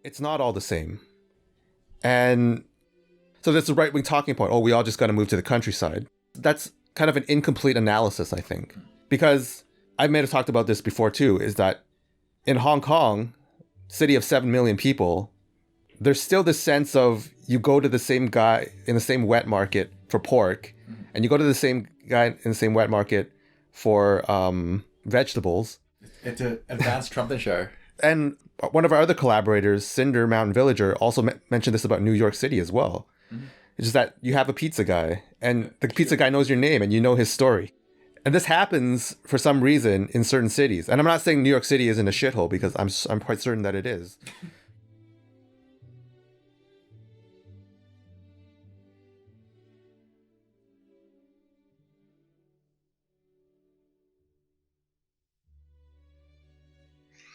it's not all the same. And so there's the right-wing talking point, oh, we all just got to move to the countryside. That's kind of an incomplete analysis, I think. Because I may have talked about this before too, is that in Hong Kong, city of 7 million people, there's still this sense of you go to the same guy in the same wet market for pork, and you go to the same guy in the same wet market for vegetables. It's an advanced Trumpisher. And one of our other collaborators, Cinder Mountain Villager, also mentioned this about New York City as well. Mm-hmm. It's just that you have a pizza guy, and the pizza guy knows your name, and you know his story. And this happens for some reason in certain cities. And I'm not saying New York City isn't a shithole, because I'm quite certain that it is.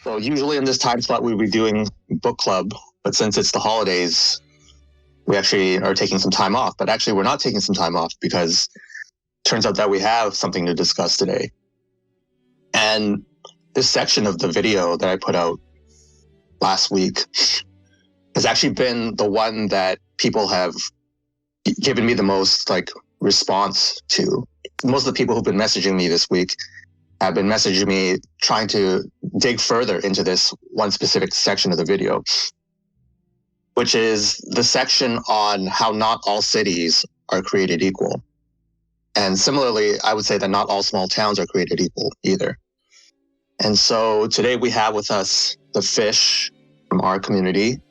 So usually in this time slot, we'd be doing book club, but since it's the holidays, we actually are taking some time off. But actually, we're not taking some time off because it turns out that we have something to discuss today. And this section of the video that I put out last week has actually been the one that people have given me the most response to. Most of the people who've been messaging me this week have been messaging me trying to dig further into this one specific section of the video, which is the section on how not all cities are created equal. And similarly, I would say that not all small towns are created equal either. And so today we have with us the Fish from our community.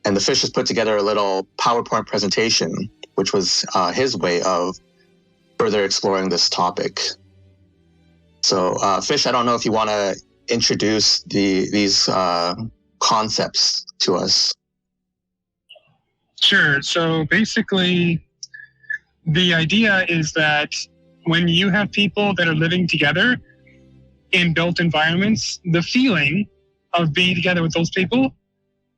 And the Fish has put together a little PowerPoint presentation, which was his way of further exploring this topic. So Fish, I don't know if you want to introduce these concepts to us. Sure. So basically, the idea is that when you have people that are living together in built environments, the feeling of being together with those people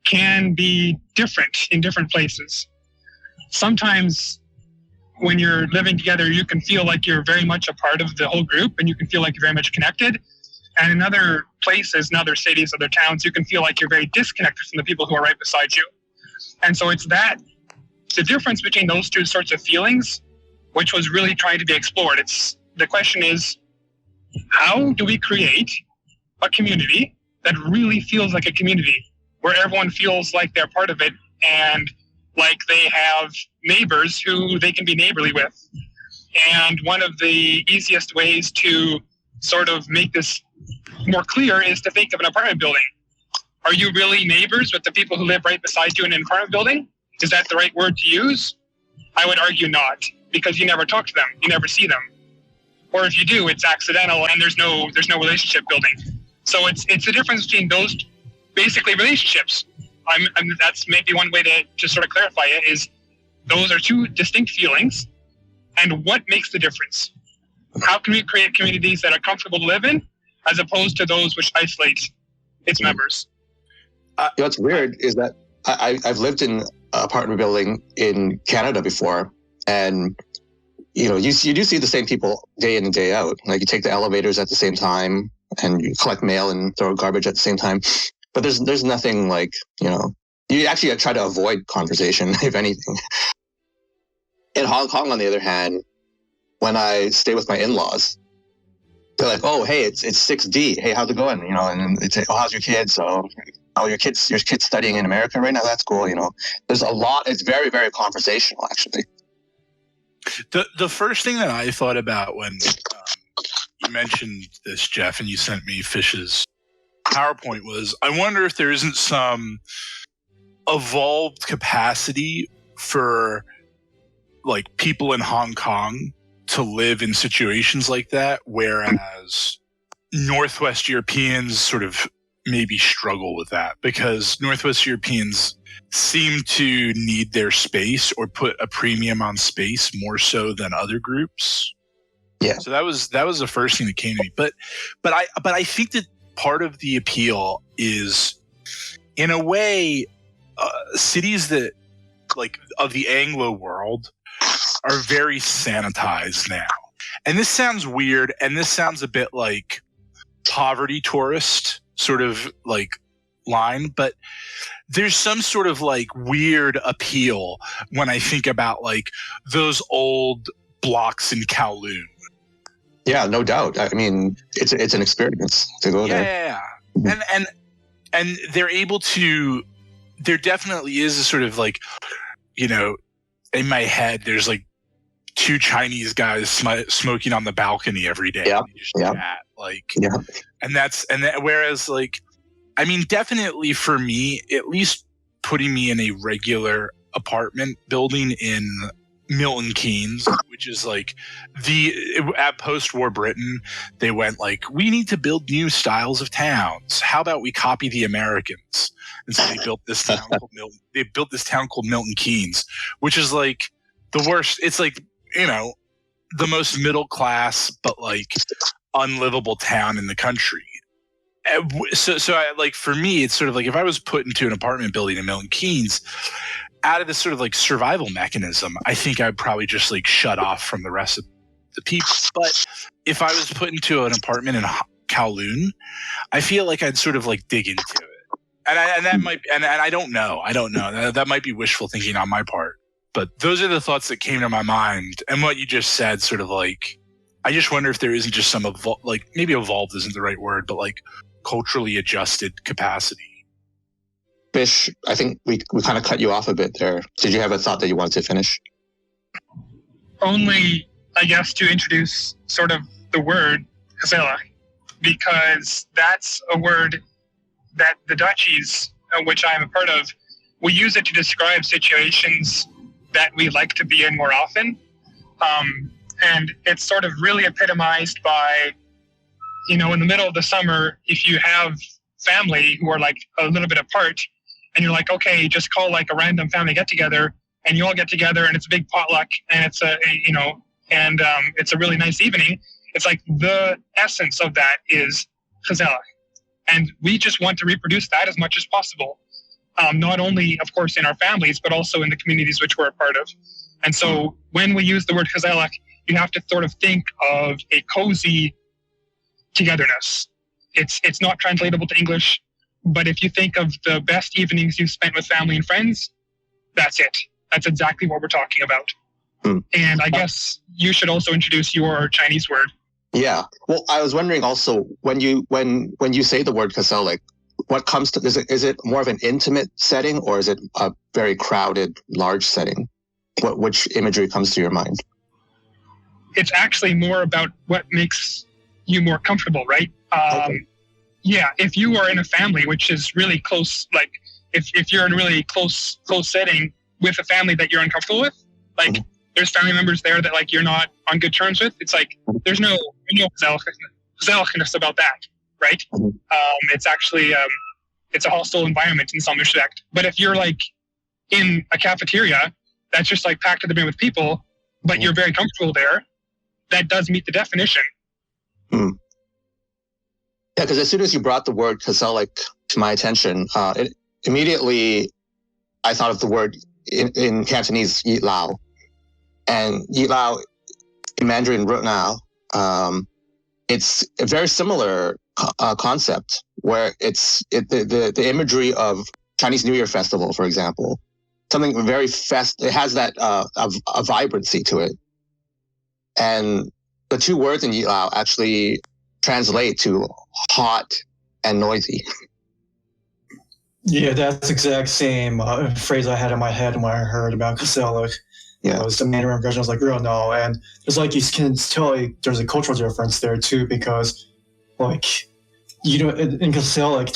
can be different in different places. Sometimes when you're living together, you can feel like you're very much a part of the whole group, and you can feel like you're very much connected. And in other places, in other cities, other towns, you can feel like you're very disconnected from the people who are right beside you. And so it's the difference between those two sorts of feelings, which was really trying to be explored. The question is, how do we create a community that really feels like a community, where everyone feels like they're part of it and like they have neighbors who they can be neighborly with? And one of the easiest ways to sort of make this more clear is to think of an apartment building. Are you really neighbors with the people who live right beside you in an apartment building? Is that the right word to use? I would argue not, because you never talk to them, you never see them. Or if you do, it's accidental and there's no relationship building. So it's the difference between those basically relationships. That's maybe one way to just sort of clarify it, is those are two distinct feelings, and what makes the difference? How can we create communities that are comfortable to live in, as opposed to those which isolate its members? What's weird is that I've lived in an apartment building in Canada before, and you do see the same people day in and day out. Like, you take the elevators at the same time, and you collect mail and throw garbage at the same time. But there's nothing like, you actually try to avoid conversation, if anything. In Hong Kong, on the other hand, when I stay with my in-laws, they're like, oh, hey, it's 6D. Hey, how's it going? And they say, oh, how's your kids? So, oh, your kid's studying in America right now? That's cool. There's a lot. It's very, very conversational, actually. The first thing that I thought about when you mentioned this, Jeff, and you sent me Fish's PowerPoint was, I wonder if there isn't some evolved capacity for people in Hong Kong to live in situations like that, whereas Northwest Europeans sort of maybe struggle with that, because Northwest Europeans seem to need their space or put a premium on space more so than other groups. Yeah. So that was the first thing that came to me. But I think that part of the appeal is, in a way, cities that of the Anglo world are very sanitized now. And this sounds weird, and this sounds a bit like poverty tourist, sort of like line, but there's some sort of like weird appeal when I think about like those old blocks in Kowloon. Yeah, no doubt. I mean, it's an experience to go there. Yeah. And they're able to, there definitely is a sort of like, you know, in my head, there's like two Chinese guys smoking on the balcony every day. Yeah. Whereas like, I mean, definitely for me, at least putting me in a regular apartment building in Milton Keynes, which is like at post-war Britain, they went like, we need to build new styles of towns. How about we copy the Americans? And so they built this town called Milton Keynes, which is like the worst. It's like, you know, the most middle class, but like unlivable town in the country. So I, like, for me, it's sort of like if I was put into an apartment building in Milton Keynes, out of this sort of like survival mechanism, I think I'd probably just like shut off from the rest of the people. But if I was put into an apartment in Kowloon, I feel like I'd sort of like dig into it. And that might, and I don't know. That might be wishful thinking on my part. But those are the thoughts that came to my mind. And what you just said, sort of like, I just wonder if there isn't just some like maybe evolved isn't the right word, but like culturally adjusted capacity. Fish, I think we kind of cut you off a bit there. Did you have a thought that you wanted to finish? Only, I guess, to introduce sort of the word gezellig, because that's a word that the Dutchies, which I am a part of, we use it to describe situations that we like to be in more often. And it's sort of really epitomized by, you know, in the middle of the summer, if you have family who are like a little bit apart, and you're like, okay, just call like a random family get together, and you all get together, and it's a big potluck, and it's it's a really nice evening. It's like the essence of that is gezellig, and we just want to reproduce that as much as possible. Not only, of course, in our families, but also in the communities which we're a part of. And so when we use the word gezellig, you have to sort of think of a cozy togetherness. It's not translatable to English, but if you think of the best evenings you've spent with family and friends, that's it. That's exactly what we're talking about. And I guess you should also introduce your Chinese word. Yeah. Well, I was wondering also, when you say the word gezellig, what comes to, is it more of an intimate setting, or is it a very crowded, large setting? Which imagery comes to your mind? It's actually more about what makes you more comfortable, right? Okay. Yeah, if you are in a family which is really close, like if you're in a really close setting with a family that you're uncomfortable with, like there's family members there that like you're not on good terms with, it's like there's no gezelligness about that, right? It's actually it's a hostile environment in some respect. But if you're like in a cafeteria that's just like packed to the brim with people, but you're very comfortable there, that does meet the definition. Yeah, because as soon as you brought the word gezellig to my attention, immediately I thought of the word in Cantonese, yit lao. And yit lao in Mandarin, rut nao, it's a very similar concept, where the imagery of Chinese New Year festival, for example, something very it has that a vibrancy to it. And the two words in yit lao actually translate to hot and noisy. Yeah, that's the exact same phrase I had in my head when I heard about gezellig. Yeah, it was the Mandarin version. I was like, "Oh no!" And it's like you can tell there's a cultural difference there too, because like in gezellig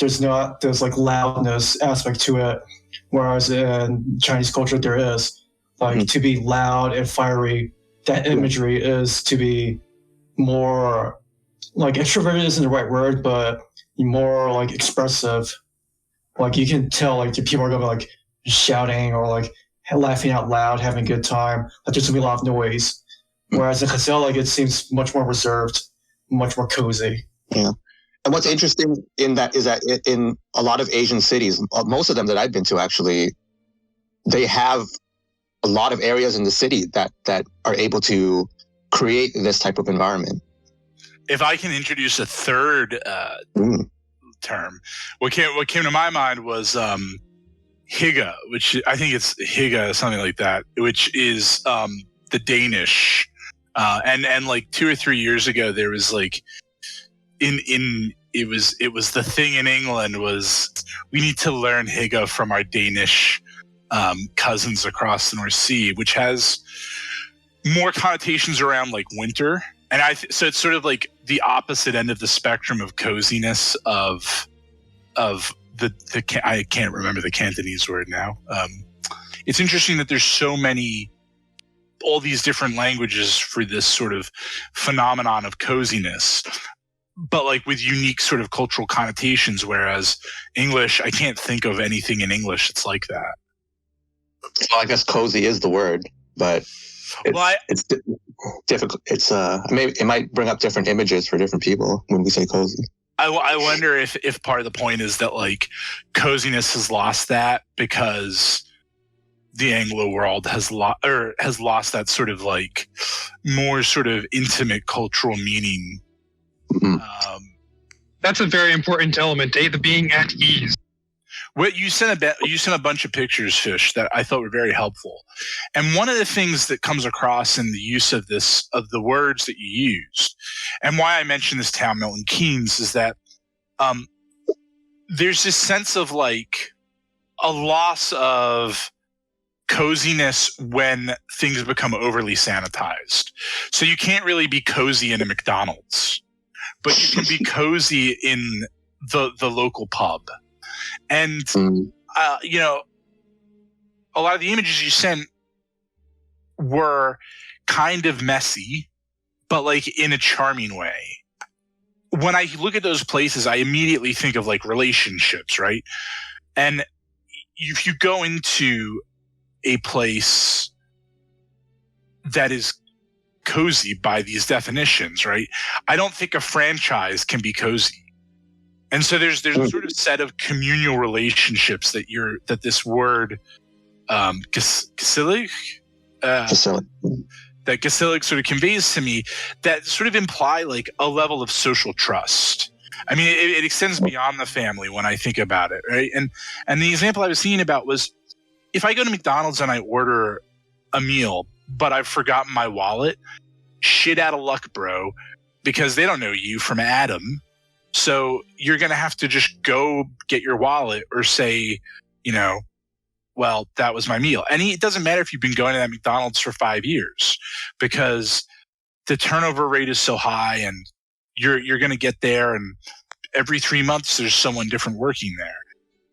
there's like loudness aspect to it, whereas in Chinese culture there is like to be loud and fiery. That imagery is to be more like extroverted isn't the right word, but more like expressive. Like you can tell like the people are gonna be like shouting or like laughing out loud, having a good time. Like there's gonna be a lot of noise. Whereas in gezellig, it seems much more reserved, much more cozy. Yeah. And what's interesting in that is that in a lot of Asian cities, most of them that I've been to actually, they have a lot of areas in the city that are able to create this type of environment. If I can introduce a third term. What came to my mind was hygge, which I think it's hygge, something like that, which is the Danish. And like 2 or 3 years ago, there was like it was the thing in England was we need to learn hygge from our Danish cousins across the North Sea, which has more connotations around like winter. And so it's sort of like the opposite end of the spectrum of coziness of the I can't remember the Cantonese word now. It's interesting that there's so many, all these different languages for this sort of phenomenon of coziness, but like with unique sort of cultural connotations. Whereas English, I can't think of anything in English that's like that. Well, I guess cozy is the word, but it's difficult. It's maybe it might bring up different images for different people when we say cozy. I wonder if part of the point is that like coziness has lost that because the Anglo world has lost that sort of like more sort of intimate cultural meaning. Mm-hmm. That's a very important element, the being at ease. What you sent a bunch of pictures, Fish, that I thought were very helpful. And one of the things that comes across in the use of the words that you used, and why I mentioned this town, Milton Keynes, is that there's this sense of like a loss of coziness when things become overly sanitized. So you can't really be cozy in a McDonald's, but you can be cozy in the local pub. And, you know, a lot of the images you sent were kind of messy, but like in a charming way. When I look at those places, I immediately think of like relationships, right? And if you go into a place that is cozy by these definitions, right? I don't think a franchise can be cozy. And so there's a sort of set of communal relationships that this word gezellig that gezellig sort of conveys to me that sort of imply like a level of social trust. I mean, it extends beyond the family when I think about it, right? And the example I was thinking about was if I go to McDonald's and I order a meal, but I've forgotten my wallet, shit out of luck, bro, because they don't know you from Adam. So you're going to have to just go get your wallet or say, you know, well, that was my meal. And it doesn't matter if you've been going to that McDonald's for 5 years because the turnover rate is so high and you're going to get there and every 3 months there's someone different working there.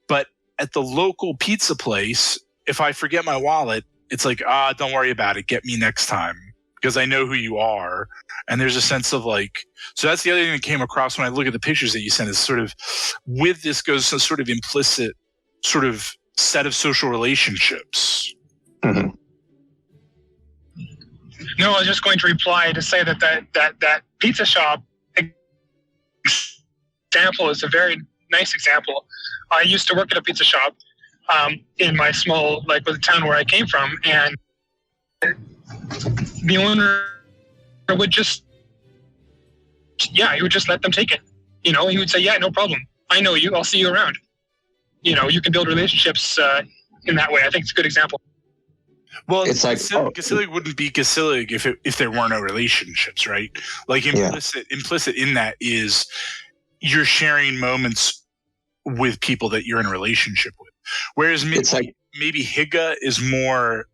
But at the local pizza place, if I forget my wallet, it's like, don't worry about it. Get me next time because I know who you are. And there's a sense of like, so that's the other thing that came across when I look at the pictures that you sent is sort of with this goes some sort of implicit sort of set of social relationships. Mm-hmm. No, I was just going to reply to say that pizza shop example is a very nice example. I used to work at a pizza shop in my small, like the town where I came from, and the owner would just, he would just let them take it. You know, he would say, yeah, no problem. I know you. I'll see you around. You know, you can build relationships in that way. I think it's a good example. Well, it's like gezellig wouldn't be gezellig if there were no relationships, right? Like implicit in that is you're sharing moments with people that you're in a relationship with. Whereas maybe hygge is more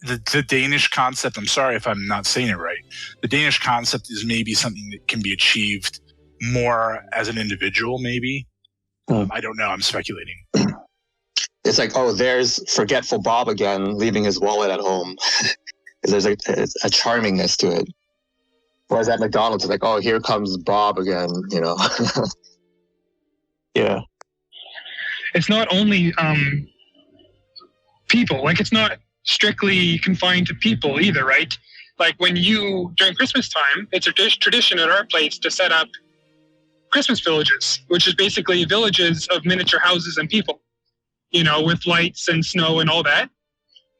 the Danish concept. I'm sorry if I'm not saying it right. The Danish concept is maybe something that can be achieved more as an individual, maybe. I don't know. I'm speculating. It's like, there's forgetful Bob again, leaving his wallet at home. There's a charmingness to it. Whereas at McDonald's, it's like, here comes Bob again, you know. Yeah. It's not only people. Like, it's not strictly confined to people either, right? Like, during Christmas time, it's a tradition at our place to set up Christmas villages, which is basically villages of miniature houses and people, you know, with lights and snow and all that.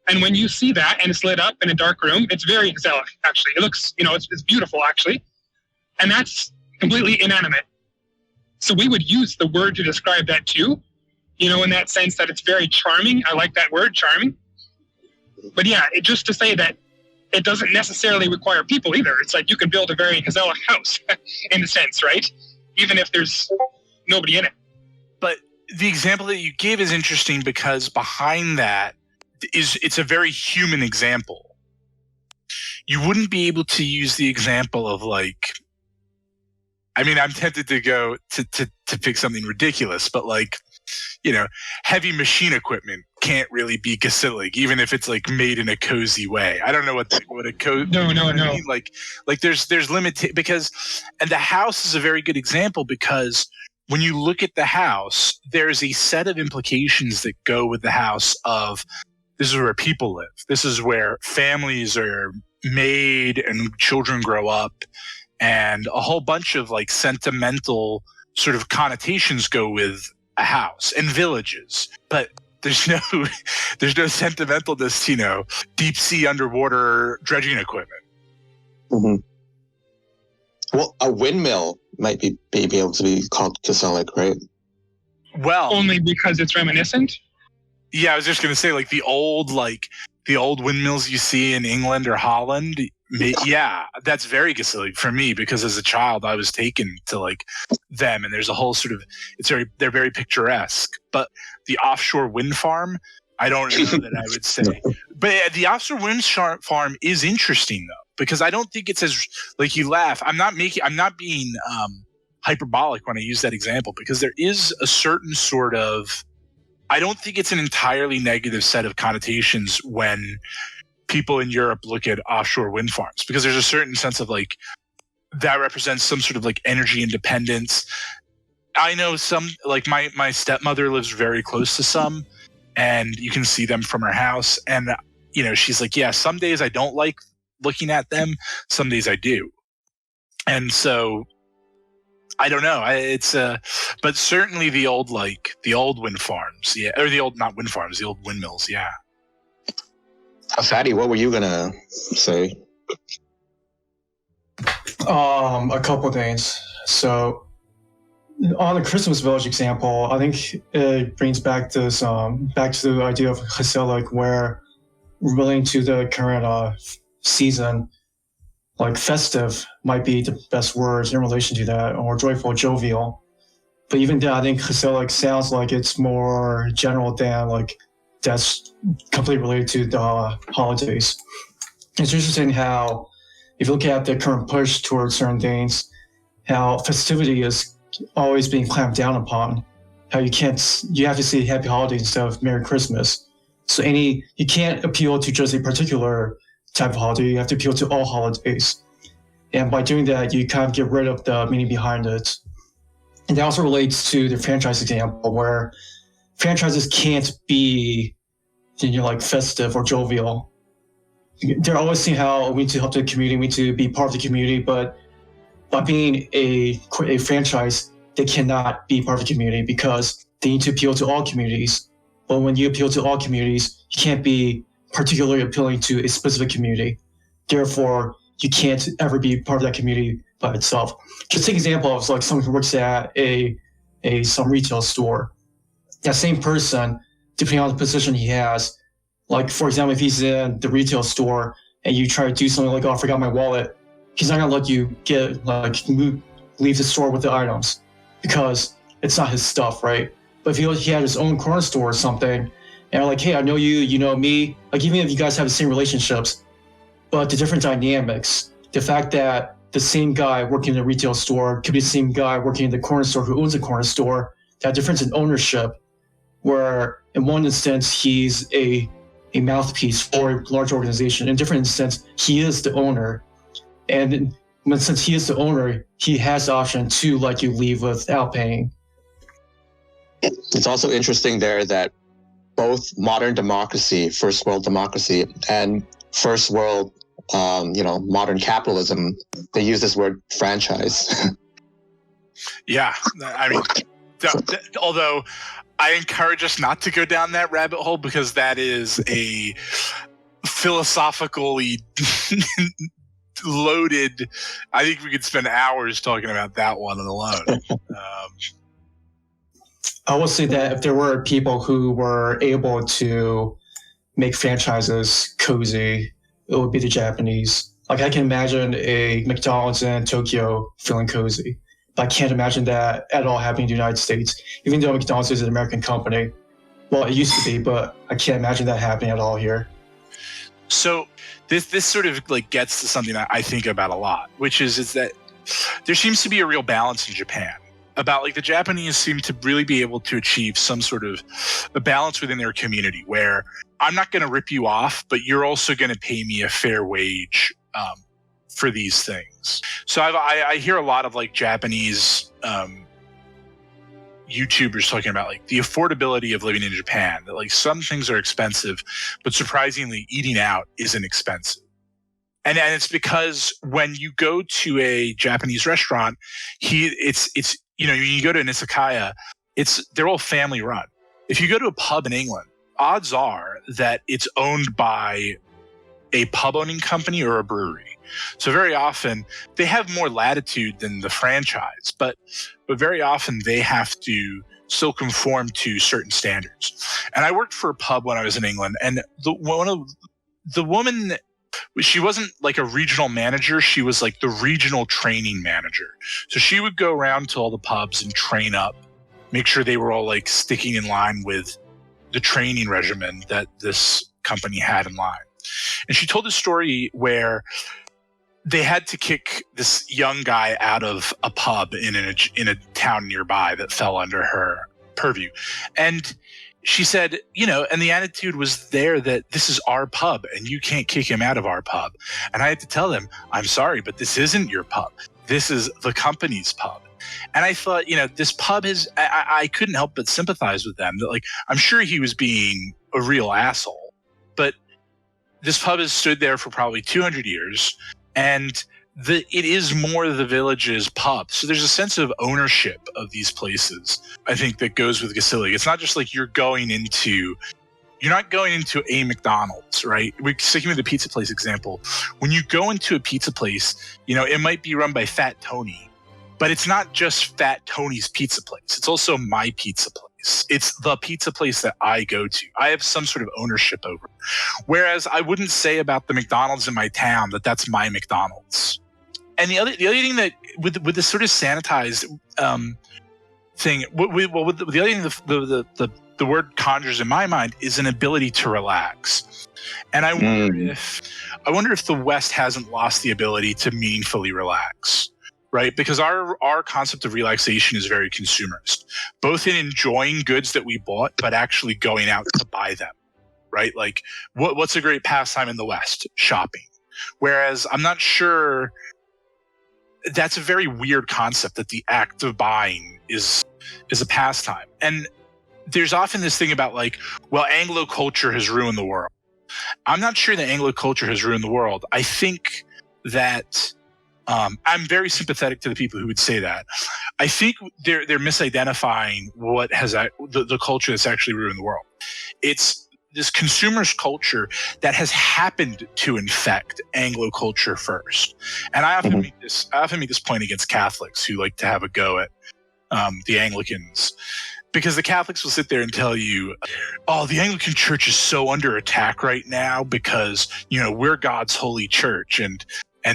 And when you see that and it's lit up in a dark room, it's very gezellig, actually. It looks, you know, it's beautiful, actually. And that's completely inanimate. So we would use the word to describe that too, in that sense that it's very charming. I like that word, charming. But yeah, just to say that it doesn't necessarily require people either. It's like you can build a very gezellig house in a sense, right? Even if there's nobody in it. But the example that you gave is interesting because behind that it's a very human example. You wouldn't be able to use the example of I'm tempted to go to pick something ridiculous, but heavy machine equipment can't really be gezellig, even if it's made in a cozy way. I don't know what a cozy. No. There's limit because, and the house is a very good example because when you look at the house, there's a set of implications that go with the house of this is where people live. This is where families are made and children grow up, and a whole bunch of sentimental sort of connotations go with a house and villages. But there's no sentimentalness, deep sea underwater dredging equipment. Mm-hmm. Well, a windmill might be able to be called gezellig, right? Well, only because it's reminiscent. Yeah, I was just going to say, the old windmills you see in England or Holland. Yeah, that's very gezellig for me because as a child I was taken to them, and there's a whole sort of they're very picturesque. But the offshore wind farm, I don't know that I would say. But the offshore wind farm is interesting though, because I don't think it's as you laugh. I'm not being hyperbolic when I use that example because there is a certain sort of. I don't think it's an entirely negative set of connotations when people in Europe look at offshore wind farms, because there's a certain sense of that represents some sort of energy independence. I know some, my stepmother lives very close to some, and you can see them from her house. And, she's yeah, some days I don't like looking at them. Some days I do. And so I don't know. But certainly the old wind farms, yeah, or not wind farms, the old windmills, yeah. Fatty, what were you gonna say? A couple things. So, on the Christmas village example, I think it brings back this back to the idea of gezellig, where relating to the current season. Festive might be the best words in relation to that, or joyful, jovial. But even then, I think gezellig sounds like it's more general than that's completely related to the holidays. It's interesting how, if you look at the current push towards certain things, how festivity is always being clamped down upon. How you have to say Happy Holidays instead of Merry Christmas. So you can't appeal to just a particular type of holiday. You have to appeal to all holidays. And by doing that, you kind of get rid of the meaning behind it. And that also relates to the franchise example, where franchises can't be festive or jovial. They're always seeing how we need to help the community, we need to be part of the community, but by being a franchise, they cannot be part of the community because they need to appeal to all communities. But when you appeal to all communities, you can't be particularly appealing to a specific community. Therefore, you can't ever be part of that community by itself. Just take an example of someone who works at some retail store. That same person, depending on the position he has, for example, if he's in the retail store and you try to do something oh, I forgot my wallet, he's not gonna let you leave the store with the items because it's not his stuff, right? But if he had his own corner store or something, and hey, I know you, you know me, even if you guys have the same relationships, but the different dynamics, the fact that the same guy working in a retail store could be the same guy working in the corner store who owns a corner store, that difference in ownership, where in one instance, he's a mouthpiece for a large organization. In a different instance, he is the owner. And since he is the owner, he has the option to let you leave without paying. It's also interesting there that both modern democracy, first world democracy, and first world, modern capitalism, they use this word franchise. Yeah, although I encourage us not to go down that rabbit hole because that is a philosophically loaded. I think we could spend hours talking about that one alone. I will say that if there were people who were able to make franchises cozy, it would be the Japanese. Like, I can imagine a McDonald's in Tokyo feeling cozy, but I can't imagine that at all happening in the United States. Even though McDonald's is an American company, well, it used to be, but I can't imagine that happening at all here. So this sort of like gets to something that I think about a lot, which is that there seems to be a real balance in Japan. About like the Japanese seem to really be able to achieve some sort of a balance within their community where I'm not going to rip you off, but you're also going to pay me a fair wage for these things. So I hear a lot of like Japanese YouTubers talking about like the affordability of living in Japan, that like some things are expensive, but surprisingly eating out isn't expensive. And it's because when you go to a Japanese restaurant, it's you know, you go to an izakaya, they're all family run. If you go to a pub in England, odds are that it's owned by a pub owning company or a brewery. So very often they have more latitude than the franchise, but very often they have to still conform to certain standards. And I worked for a pub when I was in England, and the woman, she wasn't like a regional manager. She was like the regional training manager. So she would go around to all the pubs and train up, make sure they were all like sticking in line with the training regimen that this company had in line. And she told a story where they had to kick this young guy out of a pub in a town nearby that fell under her purview. And she said, you know, and the attitude was there that this is our pub and you can't kick him out of our pub. And I had to tell them, I'm sorry, but this isn't your pub. This is the company's pub. And I thought, you know, this pub is, I couldn't help but sympathize with them. That, like, I'm sure he was being a real asshole, but this pub has stood there for probably 200 years. And it is more the village's pub. So there's a sense of ownership of these places, I think, that goes with gezellig. It's not just like you're not going into a McDonald's, right? We're sticking with the pizza place example. When you go into a pizza place, you know, it might be run by Fat Tony, but it's not just Fat Tony's pizza place. It's also my pizza place. It's the pizza place that I go to. I have some sort of ownership over it. Whereas I wouldn't say about the McDonald's in my town that that's my McDonald's. And the other thing that with this sort of sanitized thing, the other thing the word conjures in my mind is an ability to relax. And I wonder if the West hasn't lost the ability to meaningfully relax, right? Because our concept of relaxation is very consumerist, both in enjoying goods that we bought, but actually going out to buy them, right? Like what's a great pastime in the West? Shopping. Whereas I'm not sure. That's a very weird concept that the act of buying is a pastime. And there's often this thing about like, well, Anglo culture has ruined the world. I'm not sure that Anglo culture has ruined the world. I think that I'm very sympathetic to the people who would say that. I think they're misidentifying what has the culture that's actually ruined the world. It's this consumerist culture that has happened to infect Anglo culture first. And I often make this point against Catholics who like to have a go at the Anglicans, because the Catholics will sit there and tell you, oh, the Anglican Church is so under attack right now because, you know, we're God's holy church, and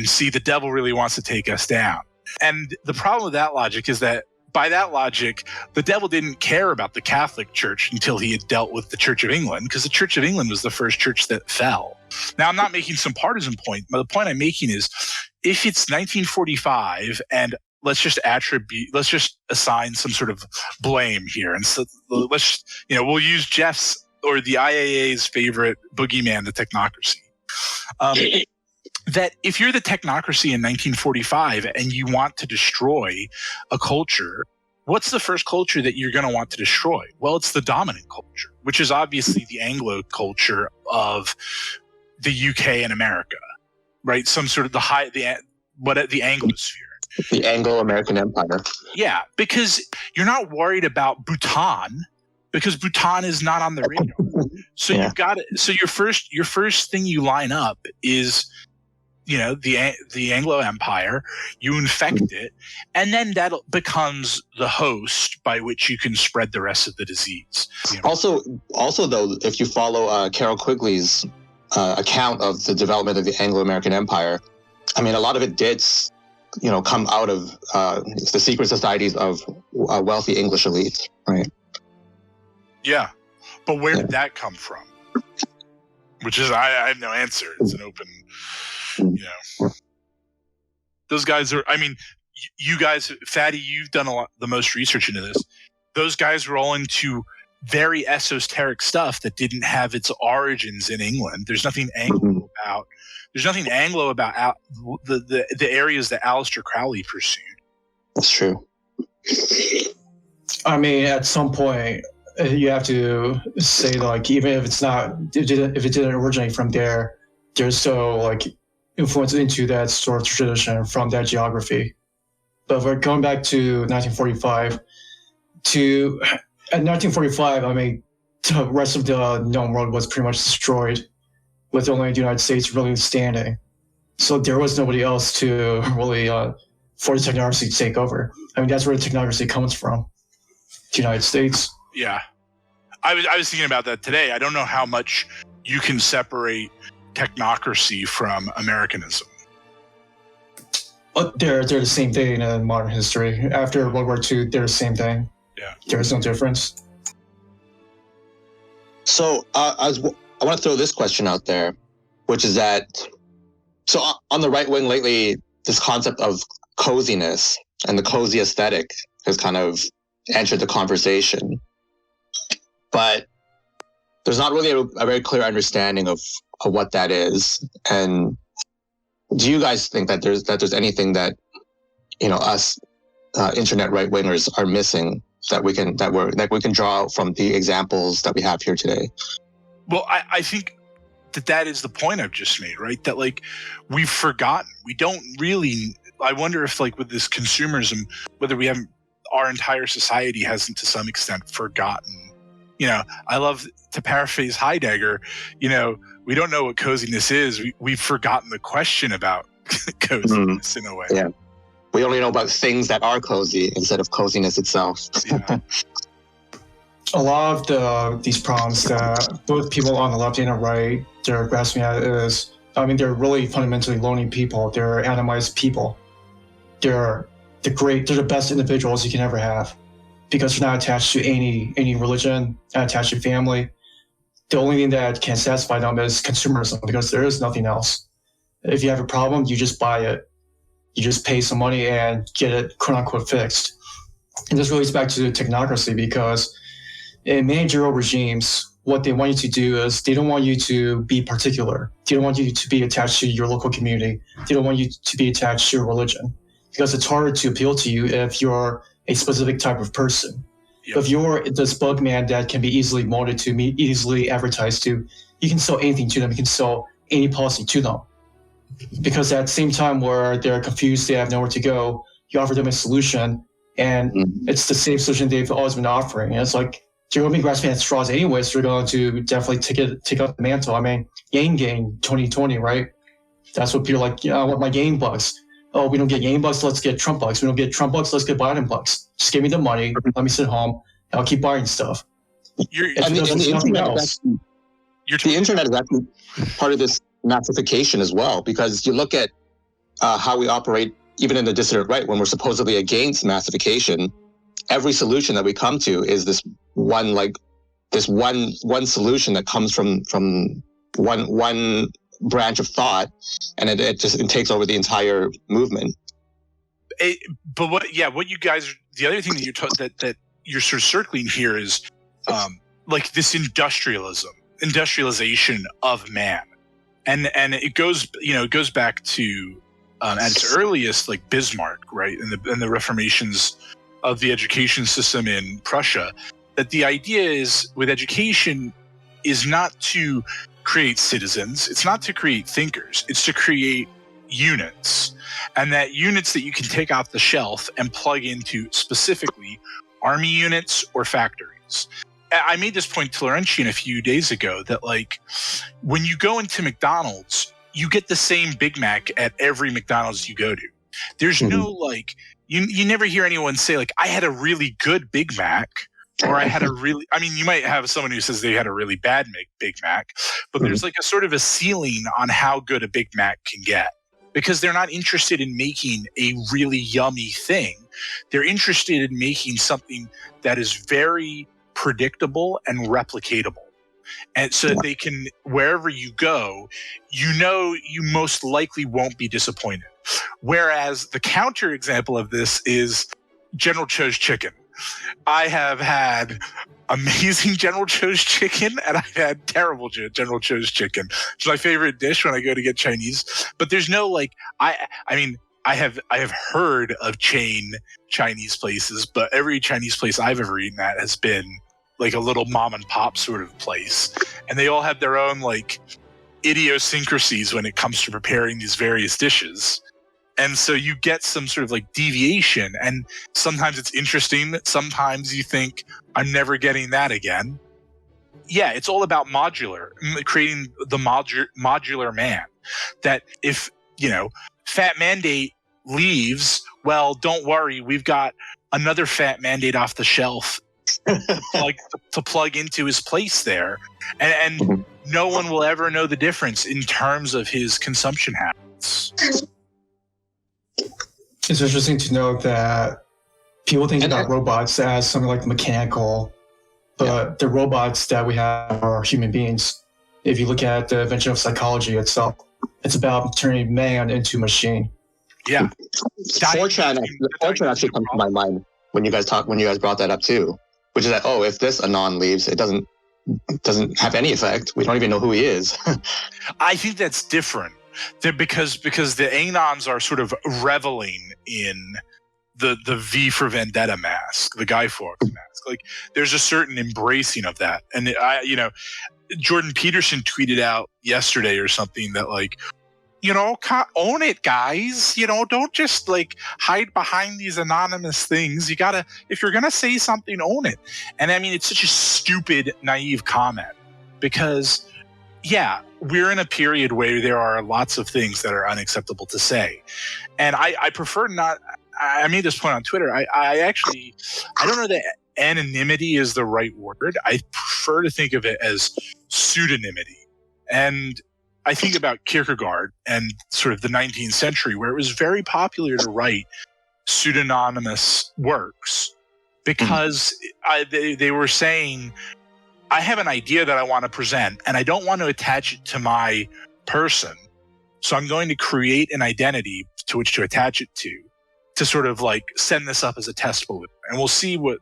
see, the devil really wants to take us down. And the problem with that logic is that by that logic, the devil didn't care about the Catholic Church until he had dealt with the Church of England, because the Church of England was the first church that fell. Now, I'm not making some partisan point, but the point I'm making is, if it's 1945 and let's just assign some sort of blame here, and so we'll use Jeff's or the IAA's favorite boogeyman, the technocracy. That if you're the technocracy in 1945 and you want to destroy a culture, what's the first culture that you're going to want to destroy? Well, it's the dominant culture, which is obviously the Anglo culture of the UK and America, right? Some sort of the Anglosphere. The Anglo-American Empire. Yeah, because you're not worried about Bhutan, because Bhutan is not on the radar. So you've got it. So your first thing you line up is the Anglo Empire, you infect it, and then that becomes the host by which you can spread the rest of the disease. Also, though, if you follow Carol Quigley's account of the development of the Anglo-American Empire, I mean, a lot of it did, come out of the secret societies of wealthy English elites, right? Yeah, but where did that come from? Which is, I have no answer. It's an open, Those guys are, I mean, you guys, Fatty, you've done the most research into this. Those guys were all into very esoteric stuff that didn't have its origins in England. There's nothing Anglo about. There's nothing Anglo about the areas that Aleister Crowley pursued. That's true. I mean, at some point, you have to say, like, even if if it didn't originate from there, there's still, like, influence into that sort of tradition from that geography. But we're going back to 1945. At 1945, I mean, the rest of the known world was pretty much destroyed, with only the United States really standing. So there was nobody else to really for the technocracy to take over. I mean, that's where the technocracy comes from, the United States. Yeah, I was thinking about that today. I don't know how much you can separate technocracy from Americanism. They're the same thing in modern history. After World War II, they're the same thing. Yeah, there's no difference. So I want to throw this question out there, which is that, so on the right wing lately, this concept of coziness and the cozy aesthetic has kind of entered the conversation. But there's not really a very clear understanding of what that is. And do you guys think that there's anything that, us internet right wingers are missing that we can draw from the examples that we have here today? Well, I think that is the point I've just made, right? That, like, we've forgotten. We don't really. I wonder if, like, with this consumerism, whether our entire society hasn't to some extent forgotten. I love to paraphrase Heidegger. We don't know what coziness is. We've forgotten the question about coziness in a way. Yeah. We only know about things that are cozy instead of coziness itself. Yeah. A lot of these problems that both people on the left and the right, they're grasping at is, I mean, they're really fundamentally lonely people. They're atomized people. They're the best individuals you can ever have because they're not attached to any religion, not attached to family. The only thing that can satisfy them is consumerism because there is nothing else. If you have a problem, you just buy it. You just pay some money and get it, quote unquote, fixed. And this relates back to technocracy because in managerial regimes, what they want you to do is they don't want you to be particular. They don't want you to be attached to your local community. They don't want you to be attached to your religion because it's harder to appeal to you if you're a specific type of person. Yep. If you're this bug man that can be easily molded to, easily advertised to, you can sell anything to them. You can sell any policy to them. Because at the same time where they're confused, they have nowhere to go, you offer them a solution, and it's the same solution they've always been offering. And it's like, you're going to be grasping at straws anyway, so you're going to definitely take up the mantle. I mean, Yang Gang 2020, right? That's what people are like, I want my Yang bucks. Oh, we don't get Yang bucks, let's get Trump bucks. We don't get Trump bucks, let's get Biden bucks. Just give me the money, let me sit home, and I'll keep buying stuff. The internet is actually part of this massification as well, because you look at how we operate even in the dissident right, when we're supposedly against massification, every solution that we come to is this one solution that comes from one branch of thought, and it takes over the entire movement. But what you guys, the other thing that that you're sort of circling here is like this industrialization of man. And it goes back to at its earliest, like Bismarck, right, and the reformations of the education system in Prussia. That the idea is with education is not to create citizens, it's not to create thinkers, it's to create units, and that units that you can take off the shelf and plug into specifically army units or factories. I made this point to Laurentian a few days ago that, like, when you go into McDonald's, you get the same Big Mac at every McDonald's you go to. There's no like, you never hear anyone say like, I had a really good Big Mac, or I had a really, I mean, you might have someone who says they had a really bad Big Mac, but there's like a sort of a ceiling on how good a Big Mac can get, because they're not interested in making a really yummy thing. They're interested in making something that is very predictable and replicatable. And so they can, wherever you go, you know, you most likely won't be disappointed. Whereas the counter example of this is General Cho's chicken. I have had amazing General Cho's chicken, and I've had terrible General Cho's chicken. It's my favorite dish when I go to get Chinese. But there's no like, I mean, I have heard of chain Chinese places, but every Chinese place I've ever eaten at has been like a little mom and pop sort of place. And they all have their own like idiosyncrasies when it comes to preparing these various dishes. And so you get some sort of like deviation, and sometimes it's interesting. Sometimes you think, I'm never getting that again. Yeah, it's all about creating the modular man. That if, you know, fat mandate leaves, well, don't worry, we've got another fat mandate off the shelf to plug into his place there. And no one will ever know the difference in terms of his consumption habits. It's interesting to note that people think about robots as something like mechanical, but the robots that we have are human beings. If you look at the invention of psychology itself, it's about turning man into machine. Yeah. 4chan actually comes to my mind when you guys brought that up too, which is that, oh, if this Anon leaves, it doesn't have any effect. We don't even know who he is. I think that's different. Because the Anons are sort of reveling in the V for Vendetta mask, the Guy Fawkes mask. Like, there's a certain embracing of that. And Jordan Peterson tweeted out yesterday or something that like, you know, own it, guys. You know, don't just like hide behind these anonymous things. You gotta, if you're gonna say something, own it. And I mean, it's such a stupid, naive comment, because yeah, we're in a period where there are lots of things that are unacceptable to say. And I prefer not, I made this point on Twitter. I don't know that anonymity is the right word. I prefer to think of it as pseudonymity. And I think about Kierkegaard and sort of the 19th century, where it was very popular to write pseudonymous works because they were saying, I have an idea that I want to present, and I don't want to attach it to my person. So I'm going to create an identity to which to attach it to sort of like send this up as a test balloon, and we'll see what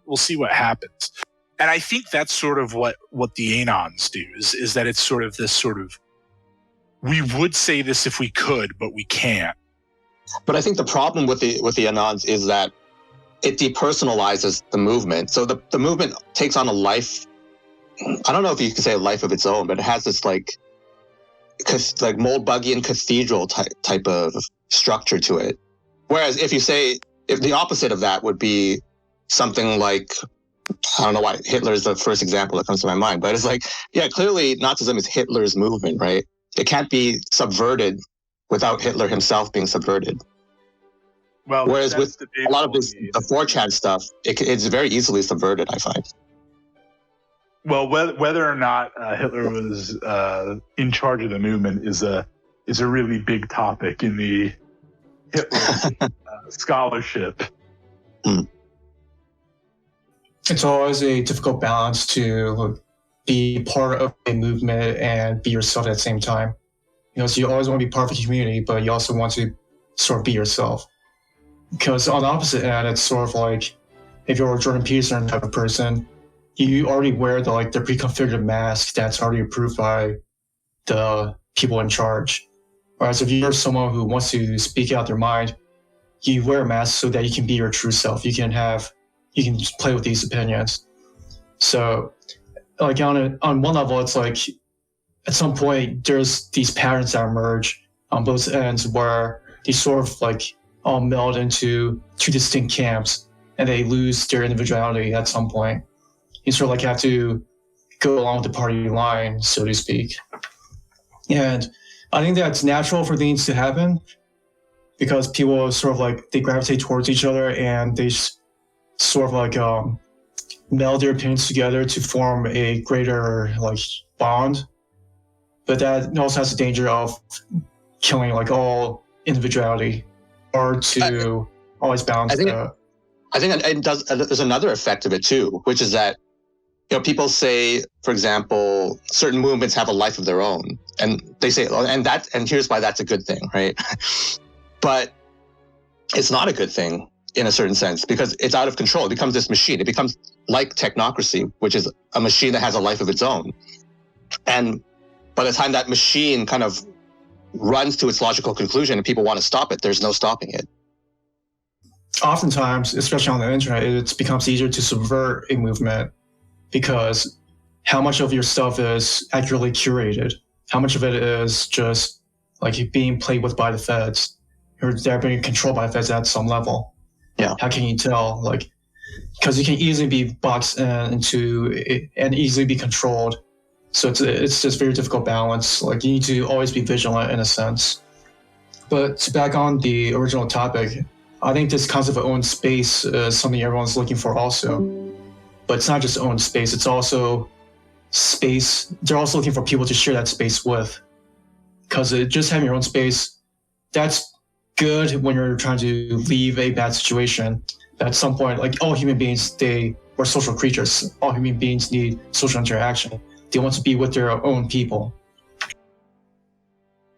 happens. And I think that's sort of what the Anons do is that it's sort of this sort of, we would say this if we could, but we can't. But I think the problem with the Anons is that it depersonalizes the movement. So the movement takes on a life. I don't know if you can say a life of its own, but it has this like Moldbugian cathedral type of structure to it. Whereas if the opposite of that would be something like, I don't know why Hitler is the first example that comes to my mind, but it's like, yeah, clearly Nazism is Hitler's movement, right? It can't be subverted without Hitler himself being subverted. Well, whereas with a lot of the 4chan stuff, it's very easily subverted, I find. Well, whether or not Hitler was in charge of the movement is a really big topic in the Hitler scholarship. It's always a difficult balance to be part of a movement and be yourself at the same time. You know, so you always want to be part of a community, but you also want to sort of be yourself. Because on the opposite end, it's sort of like if you're a Jordan Peterson type of person, you already wear the pre-configured mask that's already approved by the people in charge. Whereas if you're someone who wants to speak out their mind, you wear a mask so that you can be your true self. You can just play with these opinions. So like on one level, it's like at some point there's these patterns that emerge on both ends where they sort of like all meld into two distinct camps and they lose their individuality at some point. You sort of like have to go along with the party line, so to speak. And I think that's natural for things to happen because people sort of like they gravitate towards each other and they sort of like meld their opinions together to form a greater like bond. But that also has the danger of killing like all individuality, or to always balance. I think it does. There's another effect of it too, which is that people say, for example, certain movements have a life of their own, and they say, and here's why that's a good thing, right? But it's not a good thing in a certain sense because it's out of control. It becomes this machine. It becomes like technocracy, which is a machine that has a life of its own, and by the time that machine kind of runs to its logical conclusion and people want to stop it, there's no stopping it. Oftentimes, especially on the internet, it becomes easier to subvert a movement because how much of your stuff is accurately curated? How much of it is just like being played with by the feds, or they're being controlled by the feds at some level? Yeah. How can you tell? Like, because you can easily be boxed into it and easily be controlled. So it's just very difficult balance. Like you need to always be vigilant in a sense. But back on the original topic, I think this concept of own space is something everyone's looking for also. But it's not just own space, it's also space. They're also looking for people to share that space with. Because just having your own space, that's good when you're trying to leave a bad situation. At some point, like all human beings, we're social creatures. All human beings need social interaction. They want to be with their own people.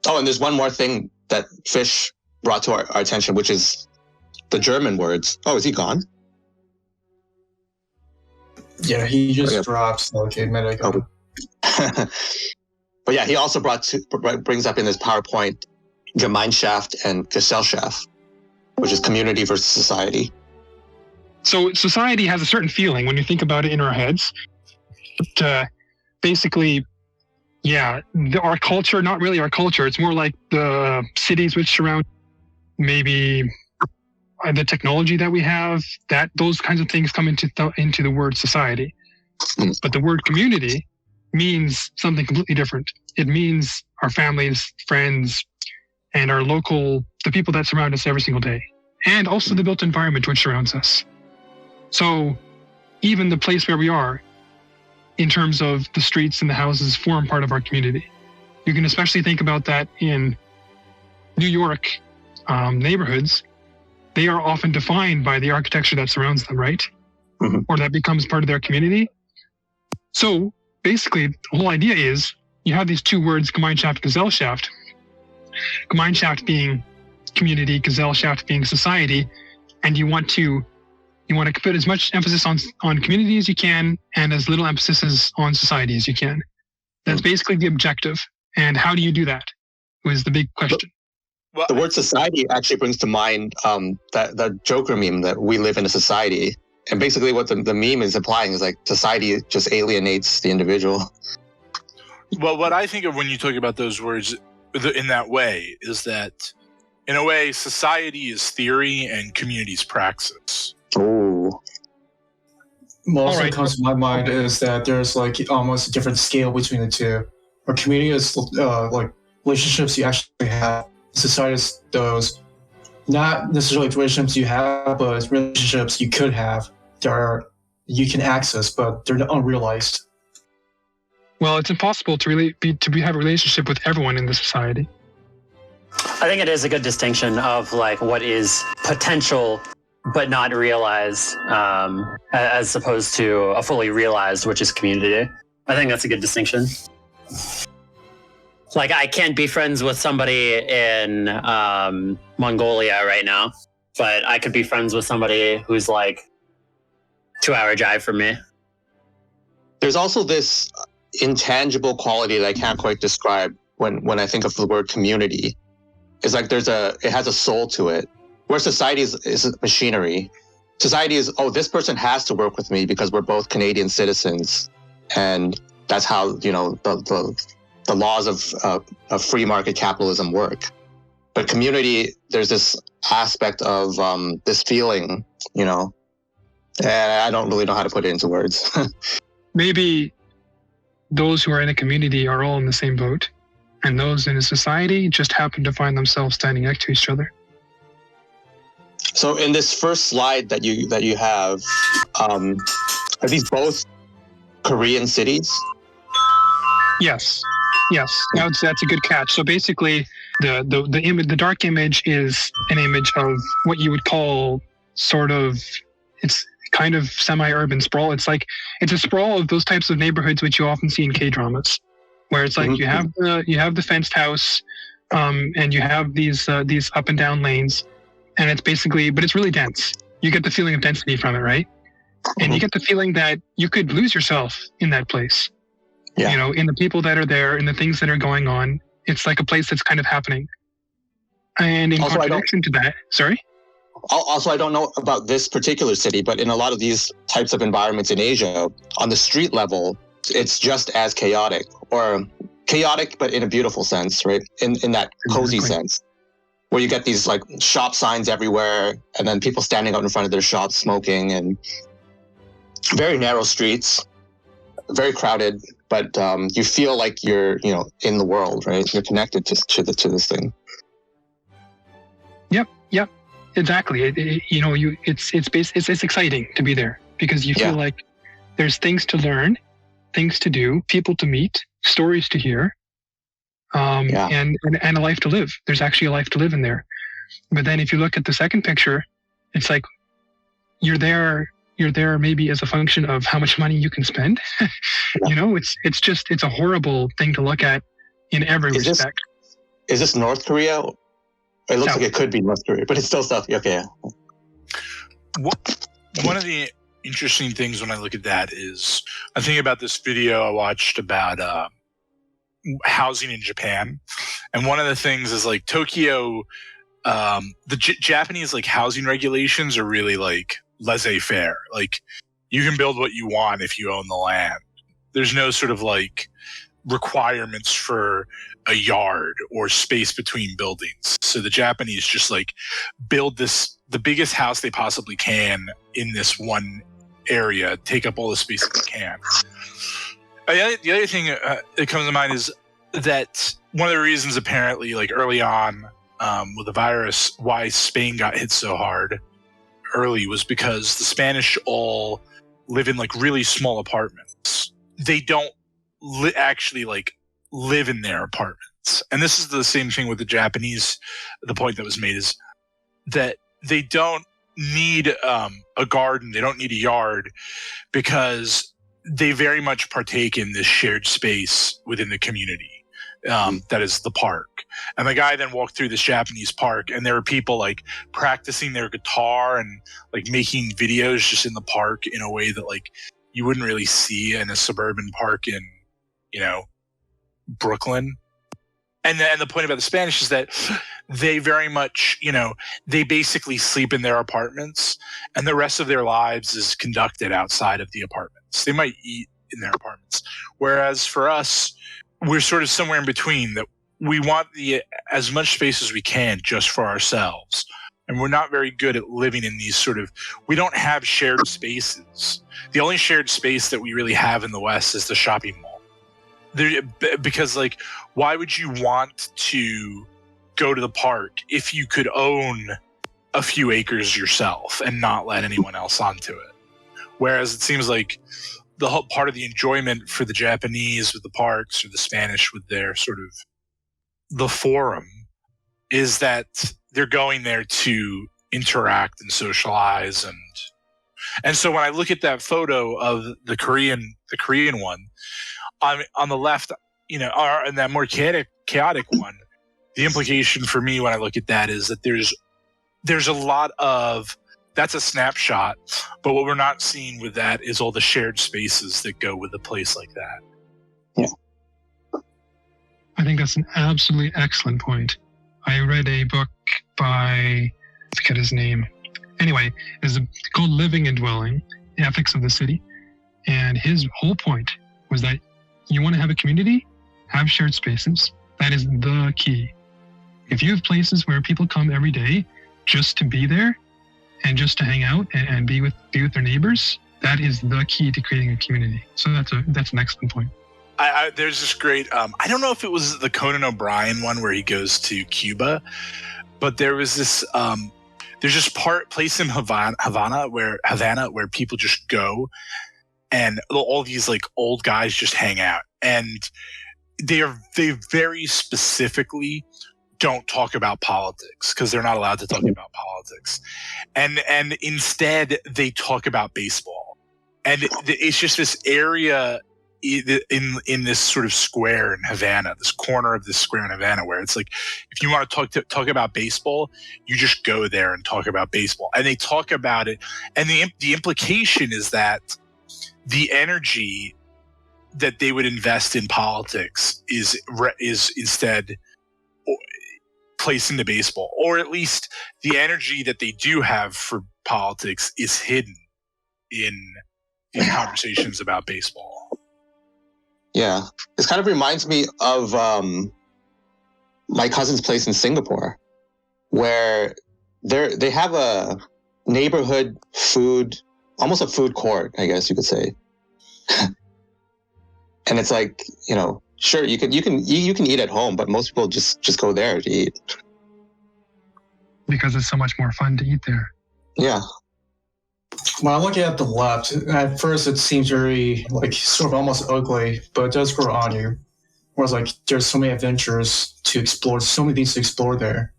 Oh, and there's one more thing that Fish brought to our attention, which is the German words. Oh, is he gone? Yeah, he just dropped like a minute ago. Oh. But yeah, he also brings up in his PowerPoint Gemeinschaft and Gesellschaft, which is community versus society. So society has a certain feeling when you think about it in our heads. But, basically, yeah, our culture, not really our culture. It's more like the cities which surround, maybe the technology that we have, that those kinds of things come into the word society. But the word community means something completely different. It means our families, friends, and our local, the people that surround us every single day. And also the built environment which surrounds us. So even the place where we are, in terms of the streets and the houses, form part of our community. You can especially think about that in New York neighborhoods. They are often defined by the architecture that surrounds them, right? Mm-hmm. Or that becomes part of their community. So basically, the whole idea is you have these two words, Gemeinschaft, Gesellschaft. Gemeinschaft being community, Gesellschaft being society, and you want to put as much emphasis on community as you can and as little emphasis on society as you can. That's basically the objective. And how do you do that was the big question. Well, the word society actually brings to mind that Joker meme that we live in a society. And basically what the meme is implying is like society just alienates the individual. Well, what I think of when you talk about those words in that way is that, in a way, society is theory and community is praxis. Oh. Most that comes to my mind is that there's like almost a different scale between the two. Or community is like relationships you actually have. Society is those not necessarily relationships you have, but relationships you could have that you can access, but they're unrealized. Well, it's impossible to really have a relationship with everyone in the society. I think it is a good distinction of like what is potential but not realized, as opposed to a fully realized, which is community. I think that's a good distinction. Like, I can't be friends with somebody in Mongolia right now, but I could be friends with somebody who's like 2-hour drive from me. There's also this intangible quality that I can't quite describe when I think of the word community. It's like it has a soul to it. Where society is machinery. Society is, this person has to work with me because we're both Canadian citizens. And that's how, the laws of free market capitalism work. But community, there's this aspect of this feeling, and I don't really know how to put it into words. Maybe those who are in a community are all in the same boat. And those in a society just happen to find themselves standing next to each other. So in this first slide that you have, are these both Korean cities? Yes. That's a good catch. So basically, the dark image is an image of what you would call it's kind of semi-urban sprawl. It's a sprawl of those types of neighborhoods which you often see in K-dramas, where it's like you have the fenced house, and you have these up and down lanes, and it's basically, but it's really dense. You get the feeling of density from it, right? And you get the feeling that you could lose yourself in that place. Yeah. You know, in the people that are there, in the things that are going on. It's like a place that's kind of happening. And in Also, contradiction to that, sorry? Also, I don't know about this particular city, but in a lot of these types of environments in Asia, on the street level, it's just as chaotic, or chaotic, but in a beautiful sense, right? In that cozy sense, where you get these like shop signs everywhere, and then people standing out in front of their shops smoking, and very narrow streets, very crowded, but you feel like you're, in the world, right? You're connected to this thing. Yep, exactly. It's exciting to be there because you feel like there's things to learn, things to do, people to meet, stories to hear, and a life to live. There's actually a life to live in there. But then if you look at the second picture, it's like you're there maybe as a function of how much money you can spend. It's a horrible thing to look at in every respect. Is this North Korea? It looks like it could be North Korea, but it's still South. Okay. One of the interesting things when I look at that is I think about this video I watched about housing in Japan, and one of the things is like Tokyo. The Japanese like housing regulations are really like laissez-faire. Like you can build what you want if you own the land. There's no sort of like requirements for a yard or space between buildings. So the Japanese just like build the biggest house they possibly can in this one area, take up all the space that they can. The other thing that comes to mind is that one of the reasons apparently like early on with the virus, why Spain got hit so hard early was because the Spanish all live in like really small apartments. They don't actually like live in their apartments. And this is the same thing with the Japanese. The point that was made is that they don't need a garden. They don't need a yard because they very much partake in this shared space within the community. That is the park. And the guy then walked through this Japanese park, and there were people like practicing their guitar and like making videos just in the park in a way that like you wouldn't really see in a suburban park in, Brooklyn. And the point about the Spanish is that they very much, they basically sleep in their apartments, and the rest of their lives is conducted outside of the apartments. They might eat in their apartments. Whereas for us, we're sort of somewhere in between, that we want as much space as we can just for ourselves. And we're not very good at living in these we don't have shared spaces. The only shared space that we really have in the West is the shopping mall. Because why would you want to go to the park if you could own a few acres yourself and not let anyone else onto it? Whereas it seems like the whole part of the enjoyment for the Japanese with the parks, or the Spanish with their the forum, is that they're going there to interact and socialize. And so when I look at that photo of the Korean one, on the left, and that more chaotic one, the implication for me when I look at that is that there's a lot of, that's a snapshot, but what we're not seeing with that is all the shared spaces that go with a place like that. Yeah. I think that's an absolutely excellent point. I read a book by, I forget his name. Anyway, it's called Living and Dwelling, The Ethics of the City. And his whole point was that you want to have a community, have shared spaces. That is the key. If you have places where people come every day just to be there and just to hang out and be with their neighbors, that is the key to creating a community. So that's an excellent point. There's this great. I don't know if it was the Conan O'Brien one where he goes to Cuba, but there was this. There's this place in Havana where people just go, and all these like old guys just hang out, and they very specifically don't talk about politics because they're not allowed to talk about politics, and instead they talk about baseball, and it's just this area in this sort of square in Havana, this corner of this square in Havana, where it's like, if you want to talk about baseball, you just go there and talk about baseball, and they talk about it, and the implication is that the energy that they would invest in politics is instead placed into baseball, or at least the energy that they do have for politics is hidden in conversations about baseball. Yeah, this kind of reminds me of my cousin's place in Singapore, where they have a neighborhood food, almost a food court, I guess you could say. And it's like, sure, you can eat at home, but most people just go there to eat because it's so much more fun to eat there. Yeah. When I look at the left, at first it seems very sort of almost ugly, but it does grow on you. Whereas there's so many adventures to explore, so many things to explore there.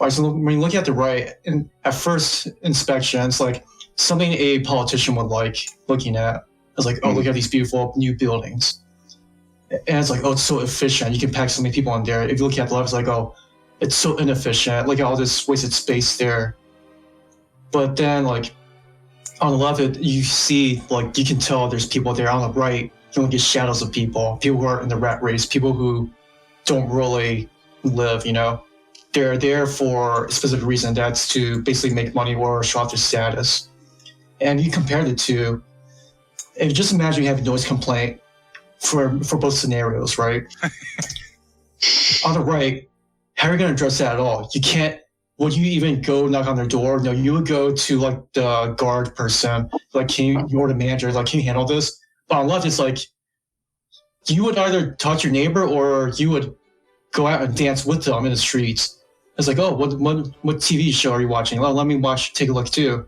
So when you look at the right, and at first inspection, it's like something a politician would like looking at. It's like, oh, look at these beautiful new buildings. And it's like, oh, it's so efficient. You can pack so many people in there. If you look at the left, it's like, oh, it's so inefficient. Look at all this wasted space there. But then on the left, you see, you can tell there's people there. On the right, you only get shadows of people who are in the rat race, people who don't really live, They're there for a specific reason. That's to basically make money or show off their status. And you compare the two, and just imagine you have a noise complaint for both scenarios, right? On the right, how are you going to address that at all? You can't. Would you even go knock on their door? No, you would go to the guard person, you're the manager, can you handle this? But on the left, it's you would either talk to your neighbor or you would go out and dance with them in the streets. It's like, oh, what TV show are you watching? Well, let me take a look too.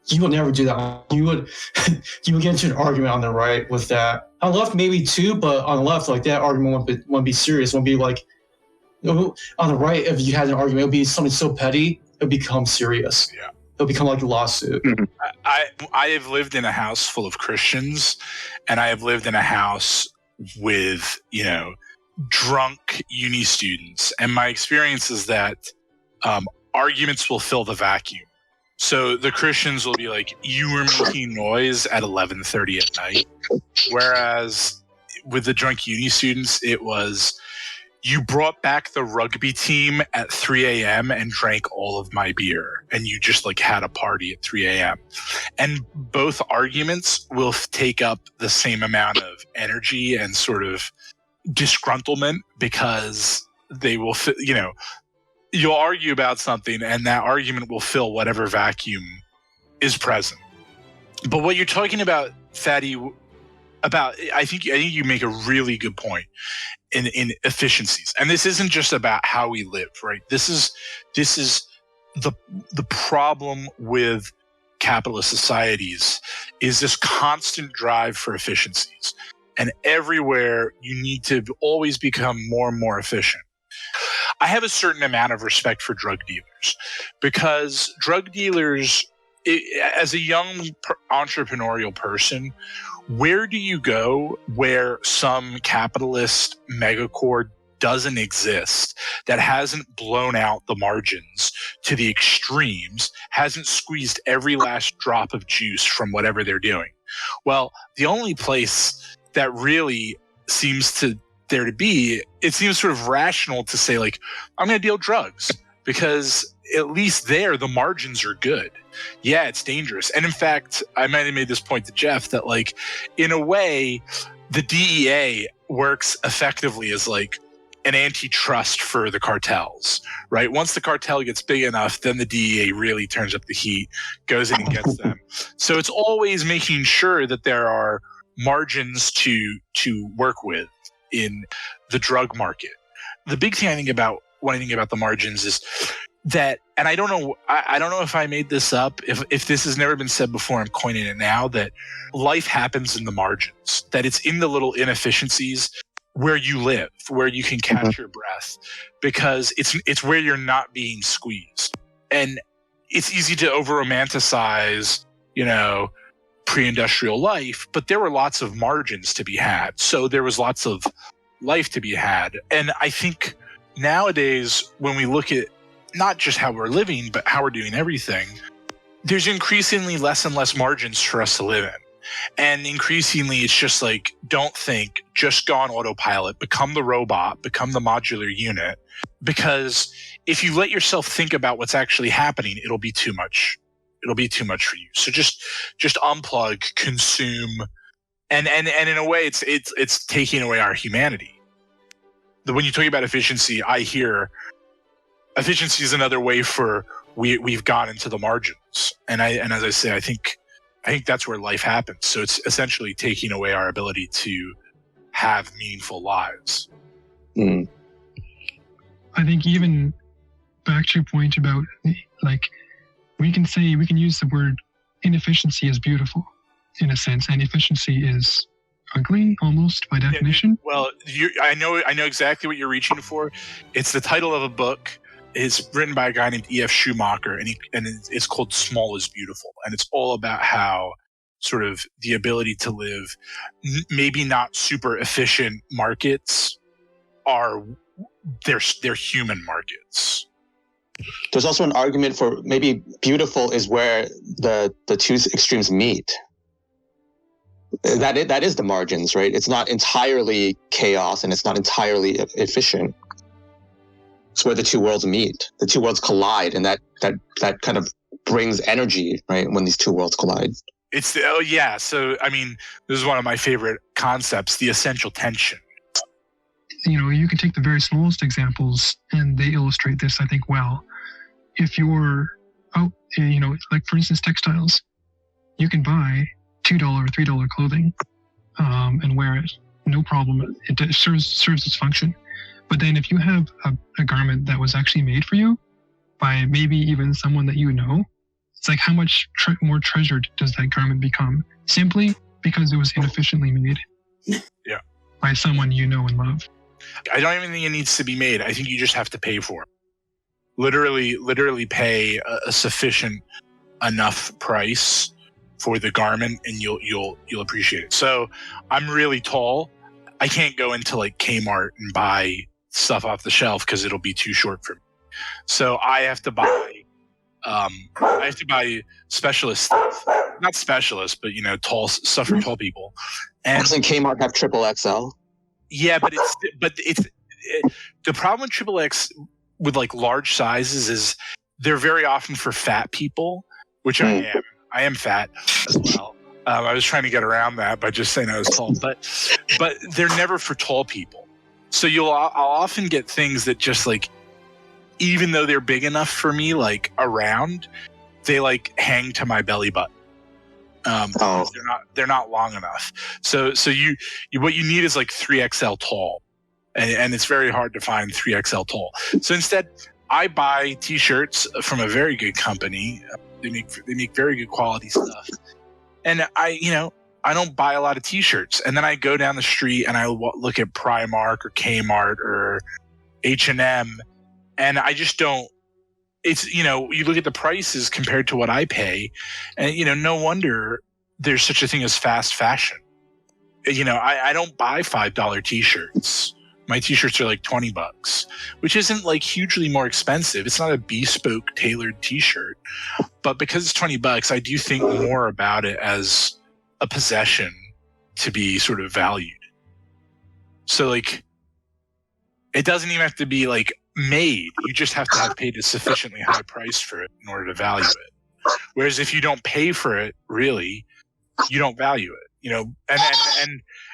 You would never do that. You would get into an argument on the right with that. On the left, maybe too, but on the left, that argument wouldn't be serious. It wouldn't be on the right, if you had an argument, it would be something so petty, it would become serious. Yeah. It would become like a lawsuit. I have lived in a house full of Christians, and I have lived in a house with, drunk uni students. And my experience is that arguments will fill the vacuum. So the Christians will be like, you were making noise at 11:30 at night. Whereas with the drunk uni students, it was, you brought back the rugby team at 3 a.m. and drank all of my beer. And you just had a party at 3 a.m. And both arguments will take up the same amount of energy and sort of disgruntlement, because they will, you'll argue about something and that argument will fill whatever vacuum is present. But what you're talking about, Fatty, I think you make a really good point in efficiencies. And this isn't just about how we live, right? This is the problem with capitalist societies, is this constant drive for efficiencies. And everywhere you need to always become more and more efficient. I have a certain amount of respect for drug dealers, because drug dealers, as a young entrepreneurial person, where do you go where some capitalist megacorp doesn't exist, that hasn't blown out the margins to the extremes, hasn't squeezed every last drop of juice from whatever they're doing? Well, the only place that really seems there to be, it seems sort of rational to say, I'm going to deal drugs, because at least there the margins are good. Yeah, it's dangerous. And in fact, I might have made this point to Jeff that in a way, the DEA works effectively as an antitrust for the cartels, right? Once the cartel gets big enough, then the DEA really turns up the heat, goes in and gets them. So it's always making sure that there are margins to work with in the drug market. The big thing I think about when I think about the margins is that, and I don't know if I made this up, if this has never been said before, I'm coining it now, that life happens in the margins, that it's in the little inefficiencies where you live, where you can catch your breath, because it's where you're not being squeezed. And it's easy to over romanticize, pre-industrial life, but there were lots of margins to be had. So there was lots of life to be had. And I think nowadays, when we look at not just how we're living, but how we're doing everything, there's increasingly less and less margins for us to live in. And increasingly, it's just like, don't think, just go on autopilot, become the robot, become the modular unit. Because if you let yourself think about what's actually happening, it'll be too much. It'll be too much for you. So just unplug, consume, and in a way, it's taking away our humanity. When you talk about efficiency, I hear efficiency is another way for we've gone into the margins. And as I say, I think that's where life happens. So it's essentially taking away our ability to have meaningful lives. Mm. I think even back to your point about, like, we can use the word inefficiency as beautiful in a sense, and efficiency is ugly almost by definition. Well, I know exactly what you're reaching for. It's the title of a book. It's written by a guy named E.F. Schumacher, and it's called Small is Beautiful. And it's all about how sort of the ability to live maybe not super efficient markets they're human markets. There's also an argument for maybe beautiful is where the two extremes meet. That is the margins, right? It's not entirely chaos and it's not entirely efficient. It's where the two worlds meet. The two worlds collide, and that kind of brings energy, right? When these two worlds collide. So I mean, this is one of my favorite concepts: the essential tension. You can take the very smallest examples, and they illustrate this, I think, well. If you're like for instance, textiles, you can buy $2, $3 clothing and wear it, no problem. It serves its function. But then if you have a garment that was actually made for you by maybe even someone that you know, it's like how much more treasured does that garment become simply because it was inefficiently made by someone you know and love. I don't even think it needs to be made. I think you just have to pay for it. Literally pay a sufficient enough price for the garment, and you'll appreciate it. So I'm really tall. I can't go into like Kmart and buy stuff off the shelf because it'll be too short for me. So I have to buy specialist stuff. Not specialist, but tall stuff for tall people. And doesn't Kmart have XXL? Yeah, but it's the problem with XXX with like large sizes is they're very often for fat people, which I am. I am fat as well. I was trying to get around that by just saying I was tall, but they're never for tall people. So I'll often get things that just like, even though they're big enough for me, like around, they like hang to my belly button. They're not long enough. So you what you need is like 3XL tall, and it's very hard to find 3XL tall. So instead, I buy T-shirts from a very good company. They make very good quality stuff, and I don't buy a lot of T-shirts. And then I go down the street and I look at Primark or Kmart or H&M, and I just don't. It's you look at the prices compared to what I pay, and no wonder there's such a thing as fast fashion. I don't buy $5 T-shirts. My T-shirts are like $20, which isn't like hugely more expensive. It's not a bespoke tailored T-shirt, but because it's $20, I do think more about it as a possession to be sort of valued. So like, it doesn't even have to be like made. You just have to have paid a sufficiently high price for it in order to value it. Whereas if you don't pay for it, really, you don't value it.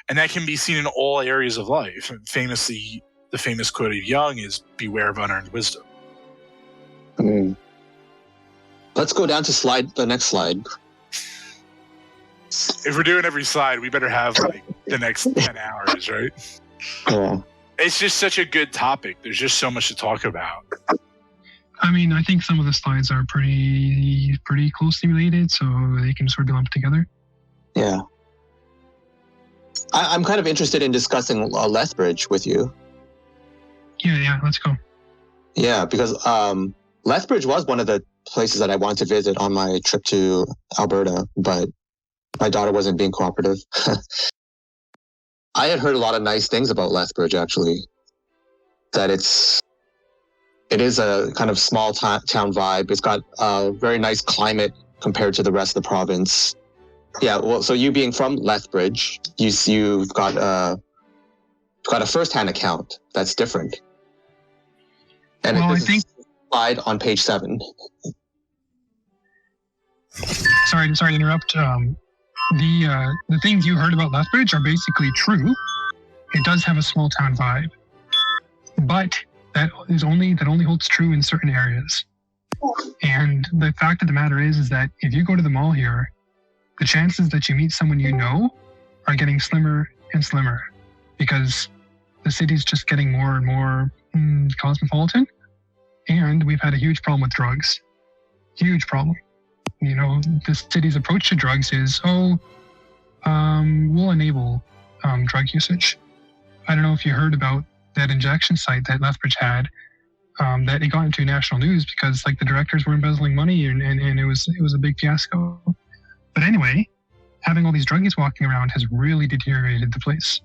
And that can be seen in all areas of life. And famously, the famous quote of Jung is "Beware of unearned wisdom." Let's go down to the next slide. If we're doing every slide, we better have like the next 10 hours, right? Yeah. It's just such a good topic. There's just so much to talk about. I mean, I think some of the slides are pretty closely related, so they can sort of be lumped together. Yeah. I'm kind of interested in discussing Lethbridge with you. Yeah, let's go. Yeah, because Lethbridge was one of the places that I wanted to visit on my trip to Alberta, but my daughter wasn't being cooperative. I had heard a lot of nice things about Lethbridge, actually. That it is a kind of small town vibe. It's got a very nice climate compared to the rest of the province. Yeah, well, so you being from Lethbridge, you've got a first-hand account that's different. And Well, I this think is slide on page 7. Sorry to interrupt. The things you heard about Lethbridge are basically true. It does have a small town vibe, but that only holds true in certain areas. And the fact of the matter is that if you go to the mall here, the chances that you meet someone you know are getting slimmer and slimmer because the city's just getting more and more cosmopolitan, and we've had a huge problem with drugs. Huge problem. You know, the city's approach to drugs is, we'll enable drug usage. I don't know if you heard about that injection site that Lethbridge had, that it got into national news because like the directors were embezzling money and it was a big fiasco. But anyway, having all these druggies walking around has really deteriorated the place.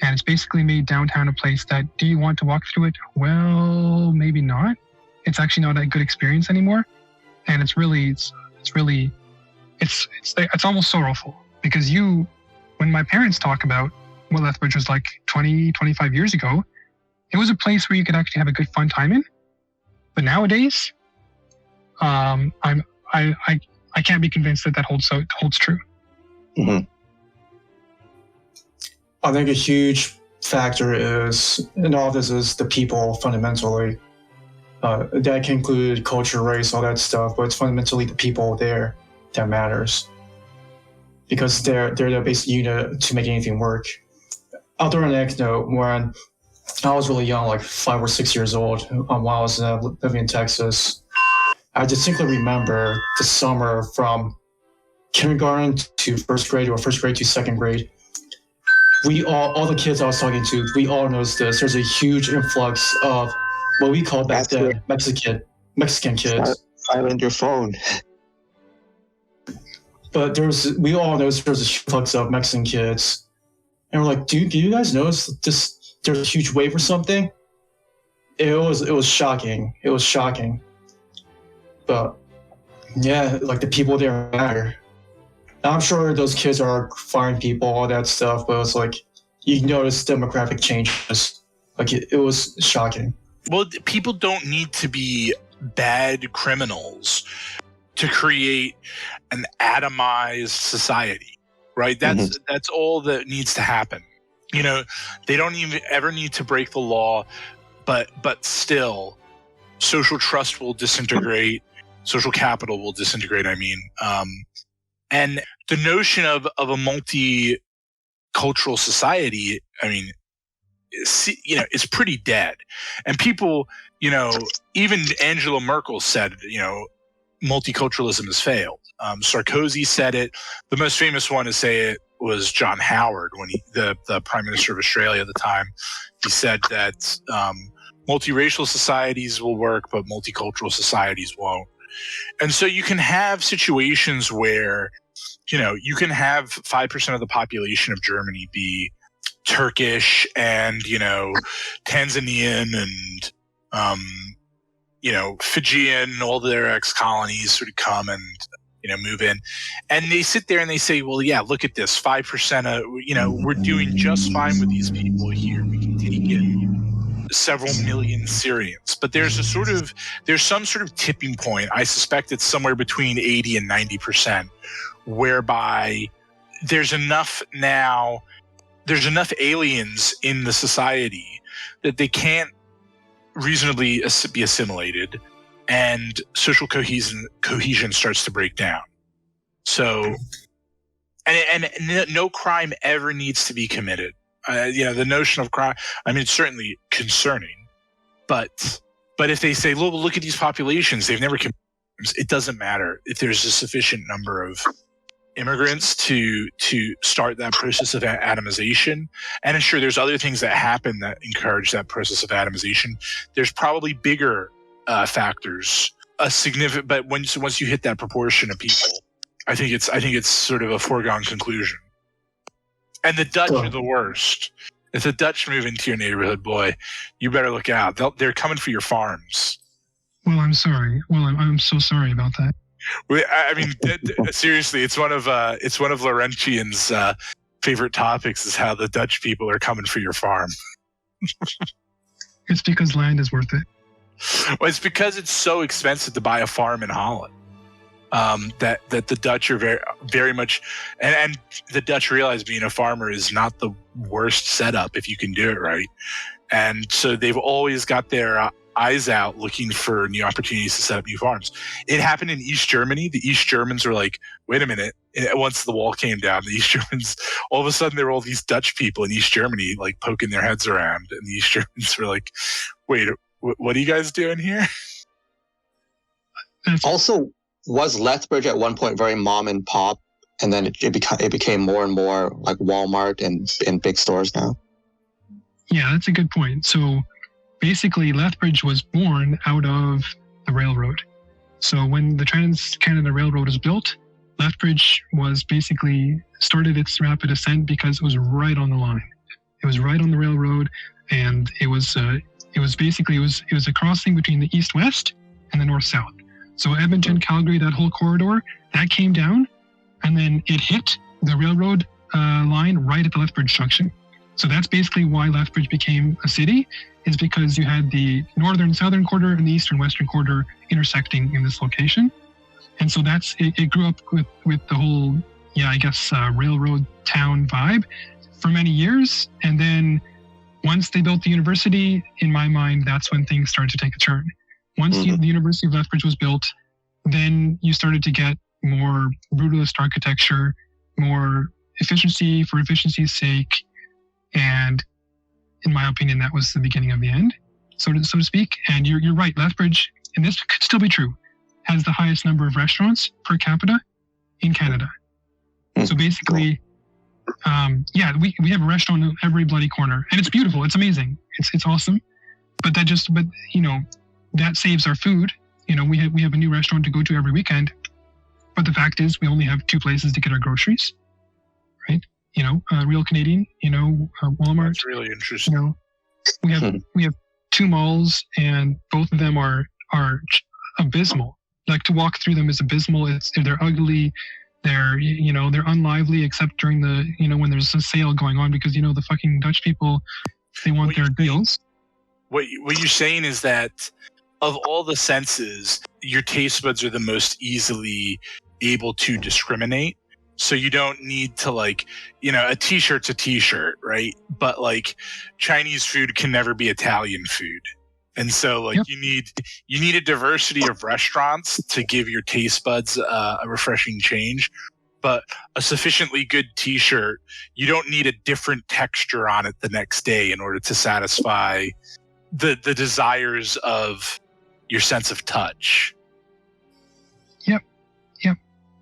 And it's basically made downtown a place that, do you want to walk through it? Well, maybe not. It's actually not a good experience anymore. And it's almost sorrowful because when my parents talk about what Lethbridge was like 20, 25 years ago, it was a place where you could actually have a good fun time in. But nowadays, I can't be convinced that holds true. Mm-hmm. I think a huge factor is, in all this, is the people fundamentally. That can include culture, race, all that stuff, but it's fundamentally the people there that matters. Because they're the basic unit to make anything work. I'll throw an anecdote. When I was really young, like 5 or 6 years old, while I was living in Texas, I distinctly remember the summer from kindergarten to first grade or first grade to second grade. All the kids I was talking to, we all noticed this. There's a huge influx of what we call back then Mexican kids. Silent your phone. But we all noticed there's a influx of Mexican kids. And we're like, dude, do you guys notice this? There's a huge wave or something? It was shocking. It was shocking. But yeah, like the people there matter. I'm sure those kids are fine people, all that stuff, but it's like you notice demographic changes. Like it was shocking. Well, people don't need to be bad criminals to create an atomized society, right? That's all that needs to happen. You know, they don't even ever need to break the law, but still, social trust will disintegrate, social capital will disintegrate. I mean, and the notion of a multicultural society, I mean, it's pretty dead. And people, even Angela Merkel said, multiculturalism has failed. Sarkozy said it. The most famous one to say it was John Howard, when the Prime Minister of Australia at the time. He said that multiracial societies will work, but multicultural societies won't. And so you can have situations where, you can have 5% of the population of Germany be Turkish and, Tanzanian and, Fijian, all their ex-colonies sort of come and, move in. And they sit there and they say, well, yeah, look at this, 5% of, we're doing just fine with these people here. We can take in several million Syrians. But there's some sort of tipping point. I suspect it's somewhere between 80 and 90%, whereby there's enough aliens in the society that they can't reasonably be assimilated, and social cohesion starts to break down. So and no crime ever needs to be committed. The notion of crime, I mean, it's certainly concerning, but if they say, look at these populations, they've never committed crimes, it doesn't matter if there's a sufficient number of immigrants to start that process of atomization. And sure, there's other things that happen that encourage that process of atomization. There's probably bigger factors, but once you hit that proportion of people, I think it's sort of a foregone conclusion. And the Dutch are the worst. If the Dutch move into your neighborhood, boy, you better look out. They're coming for your farms. Well, I'm sorry. Well, I'm so sorry about that. I mean, seriously, it's one of Laurentian's favorite topics is how the Dutch people are coming for your farm. It's because land is worth it. Well, it's because it's so expensive to buy a farm in Holland. That the Dutch are very, very much, and the Dutch realize being a farmer is not the worst setup if you can do it right. And so they've always got their eyes out looking for new opportunities to set up new farms. It happened in East Germany. The East Germans were like, wait a minute. Once the wall came down, the East Germans, all of a sudden there were all these Dutch people in East Germany like poking their heads around. And the East Germans were like, wait, what are you guys doing here? Also, was Lethbridge at one point very mom and pop, and then it became more and more like Walmart and big stores now? Yeah, that's a good point. So basically, Lethbridge was born out of the railroad. So when the Trans-Canada Railroad was built, Lethbridge was basically started its rapid ascent because it was right on the line. It was right on the railroad, and it was a crossing between the east-west and the north-south. So Edmonton, Calgary, that whole corridor, that came down, and then it hit the railroad line right at the Lethbridge junction. So that's basically why Lethbridge became a city, is because you had the northern, southern quarter and the eastern, western quarter intersecting in this location. And so it grew up with the whole, railroad town vibe for many years. And then once they built the university, in my mind, that's when things started to take a turn. Once the University of Lethbridge was built, then you started to get more brutalist architecture, more efficiency for efficiency's sake. And in my opinion, that was the beginning of the end, so to speak. And you're right, Lethbridge, and this could still be true, has the highest number of restaurants per capita in Canada. So basically, we have a restaurant in every bloody corner, and it's beautiful. It's amazing. It's awesome. But that saves our food. We have a new restaurant to go to every weekend. But the fact is, we only have two places to get our groceries, right? Real Canadian, Walmart. That's really interesting. We have two malls, and both of them are abysmal. Like, to walk through them is abysmal. They're ugly. They're unlively, except during the when there's a sale going on, because the fucking Dutch people, they want their deals. What you're saying is that of all the senses, your taste buds are the most easily able to discriminate. So you don't need to a t-shirt's a t-shirt, right? But Chinese food can never be Italian food. And so you need a diversity of restaurants to give your taste buds a refreshing change. But a sufficiently good t-shirt, you don't need a different texture on it the next day in order to satisfy the desires of your sense of touch.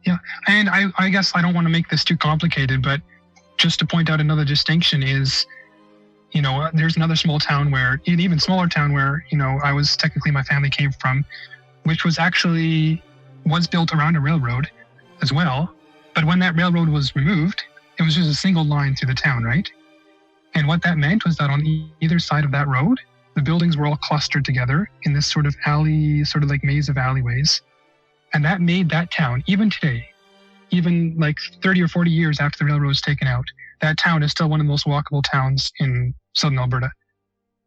Yeah, and I guess I don't want to make this too complicated, but just to point out another distinction is, there's another small town an even smaller town where, my family came from, which was built around a railroad as well. But when that railroad was removed, it was just a single line through the town, right? And what that meant was that on either side of that road, the buildings were all clustered together in this sort of alley, sort of like maze of alleyways. And that made that town, even today, even 30 or 40 years after the railroad was taken out, that town is still one of the most walkable towns in southern Alberta.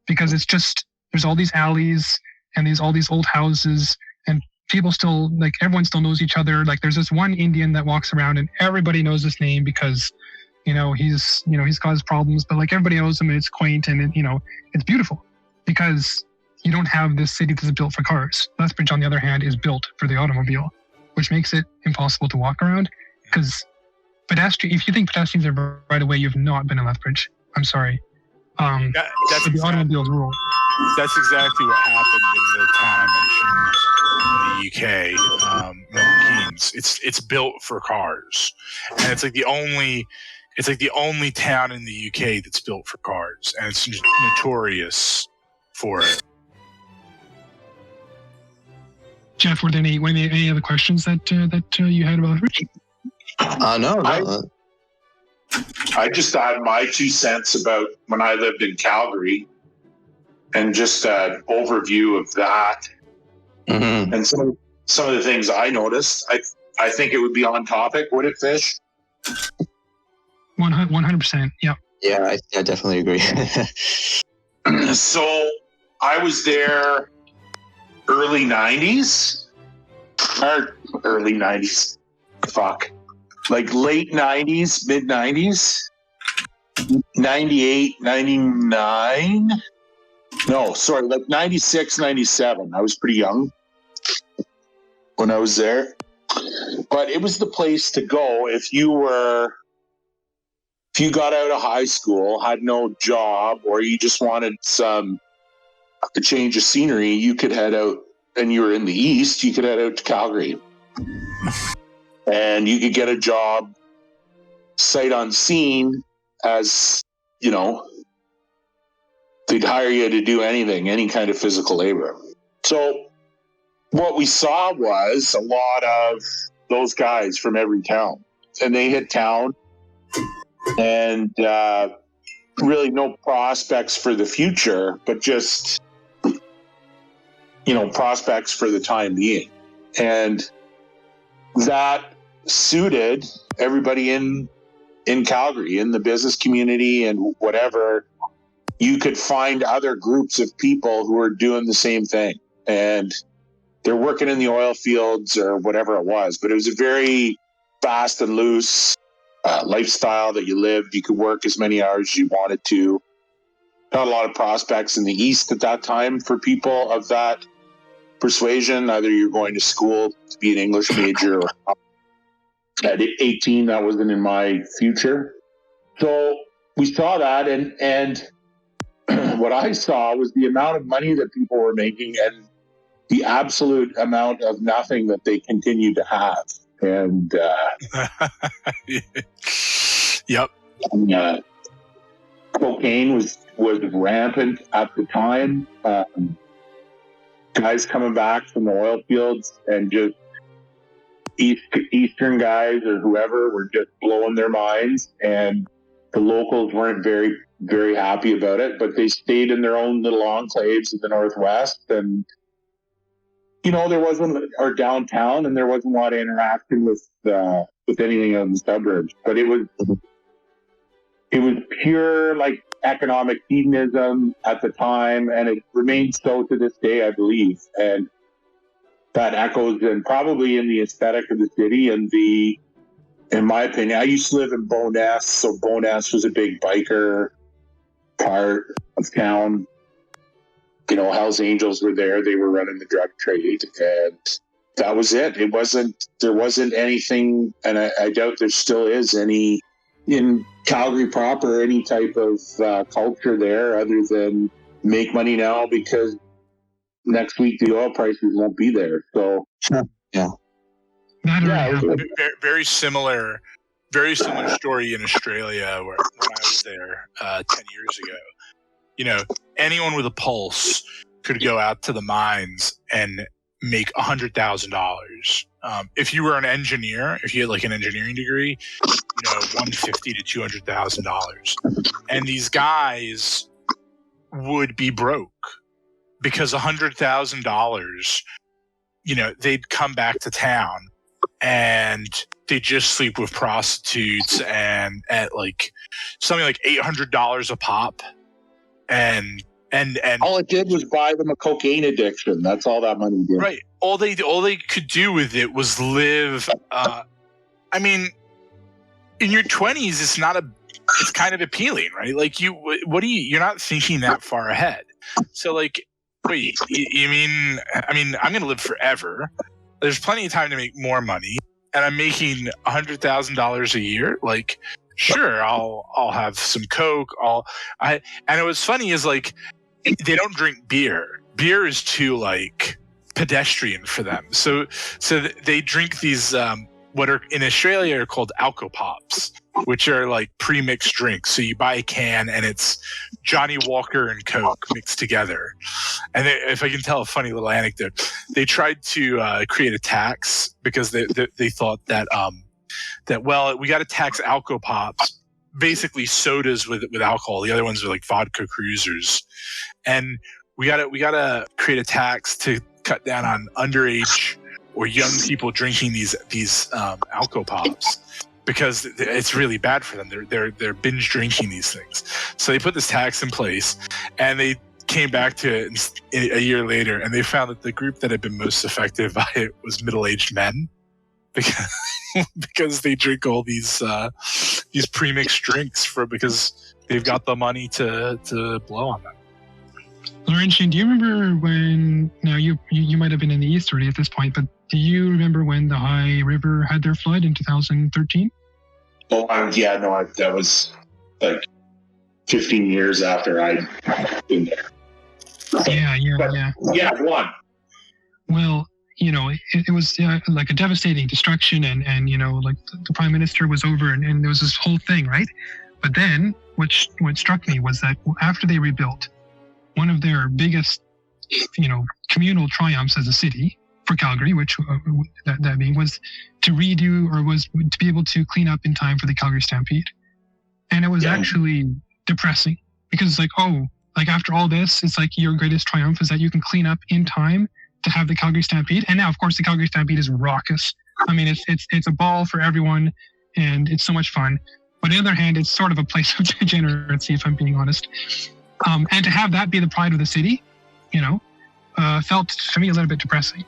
Because there's all these alleys and all these old houses, and people still, everyone still knows each other. There's this one Indian that walks around and everybody knows his name because, he's caused problems, but everybody knows him, and it's quaint, and it's beautiful because you don't have this city that's built for cars. Lethbridge, on the other hand, is built for the automobile, which makes it impossible to walk around because If you think pedestrians are right away, you've not been in Lethbridge. I'm sorry. That's the exactly, automobiles rule. that's exactly what happened in the town I mentioned in the UK, Milton Keynes. It's built for cars, and it's like the only town in the UK that's built for cars, and it's notorious for it. Jeff, were there any other questions that you had about Lethbridge? No. I just had my 2 cents about when I lived in Calgary, and just an overview of that, and some of the things I noticed. I think it would be on topic. Would it, Fish? 100%. Yeah. Yeah, I definitely agree. So I was there early 90s, or early 90s. Fuck. Like late 90s, mid 90s, 98, 99. No, sorry, like 96, 97. I was pretty young when I was there. But it was the place to go if you got out of high school, had no job, or you just wanted a change of scenery. You could head out, and you were in the East, you could head out to Calgary. And you could get a job sight unseen, as, you know, they'd hire you to do anything, any kind of physical labor. So what we saw was a lot of those guys from every town. And they hit town, and really no prospects for the future, but just, you know, prospects for the time being. And that suited everybody in Calgary, in the business community and whatever. You could find other groups of people who are doing the same thing, and they're working in the oil fields or whatever it was. But it was a very fast and loose lifestyle that you lived. You could work as many hours as you wanted to. Not a lot of prospects in the East at that time for people of that persuasion. Either you're going to school to be an English major, or at 18, that wasn't in my future. So we saw that, and what I saw was the amount of money that people were making and the absolute amount of nothing that they continued to have. And yep. Cocaine was rampant at the time. Guys coming back from the oil fields, and just Eastern guys or whoever were just blowing their minds, and the locals weren't very, very happy about it, but they stayed in their own little enclaves in the Northwest. And, you know, there wasn't, or downtown, and there wasn't a lot of interaction with anything in the suburbs, but it was pure, like, economic hedonism at the time, and it remains so to this day, I believe. And that echoes in probably in the aesthetic of the city, and in my opinion, I used to live in Bowness, so Bowness was a big biker part of town. You know, Hell's Angels were there; they were running the drug trade, and that was it. There wasn't anything, and I doubt there still is any in Calgary proper, any type of culture there, other than make money now because next week the oil prices won't be there. So yeah. Very similar story in Australia when I was there 10 years ago. You know, anyone with a pulse could go out to the mines and make $100,000. If you were an engineer, if you had like an engineering degree, you know, $150,000 to $200,000. And these guys would be broke because $100,000, you know, they'd come back to town and they just sleep with prostitutes and at like something like $800 a pop, and all it did was buy them a cocaine addiction. That's all that money did. Right. All they could do with it was live. I mean, in your 20s, it's kind of appealing, right? Like you're not thinking that far ahead. So like, wait, you mean? I mean, I'm going to live forever. There's plenty of time to make more money, and I'm making $100,000 a year. Like, sure, I'll have some Coke. And it was funny is like, they don't drink beer. Beer is too like pedestrian for them. So they drink these what are in Australia are called alcopops, which are like pre-mixed drinks. So you buy a can and it's Johnny Walker and Coke mixed together. And if I can tell a funny little anecdote, they tried to create a tax because they thought that well, we got to tax alcopops, basically sodas with alcohol. The other ones are like vodka cruisers, and we gotta create a tax to cut down on underage or young people drinking these alcopops because it's really bad for them. They're binge drinking these things. So they put this tax in place, and they came back to it a year later, and they found that the group that had been most affected by it was middle-aged men because they drink all these pre-mixed drinks because they've got the money to blow on them. Laurentian, do you remember when? Now you might have been in the East already at this point, but do you remember when the High River had their flood in 2013? Oh, yeah, no, that was like 15 years after I'd been there. Yeah. Yeah, one. Well, it was like a devastating destruction, and like the Prime Minister was over, and there was this whole thing, right? But then what struck me was that after they rebuilt, one of their biggest, communal triumphs as a city for Calgary, which that being was to redo or was to be able to clean up in time for the Calgary Stampede. And it was actually depressing because it's like, oh, like after all this, it's like your greatest triumph is that you can clean up in time to have the Calgary Stampede. And now, of course, the Calgary Stampede is raucous. I mean, it's a ball for everyone, and it's so much fun. But on the other hand, it's sort of a place of degeneracy, if I'm being honest. And to have that be the pride of the city, felt for me a little bit depressing.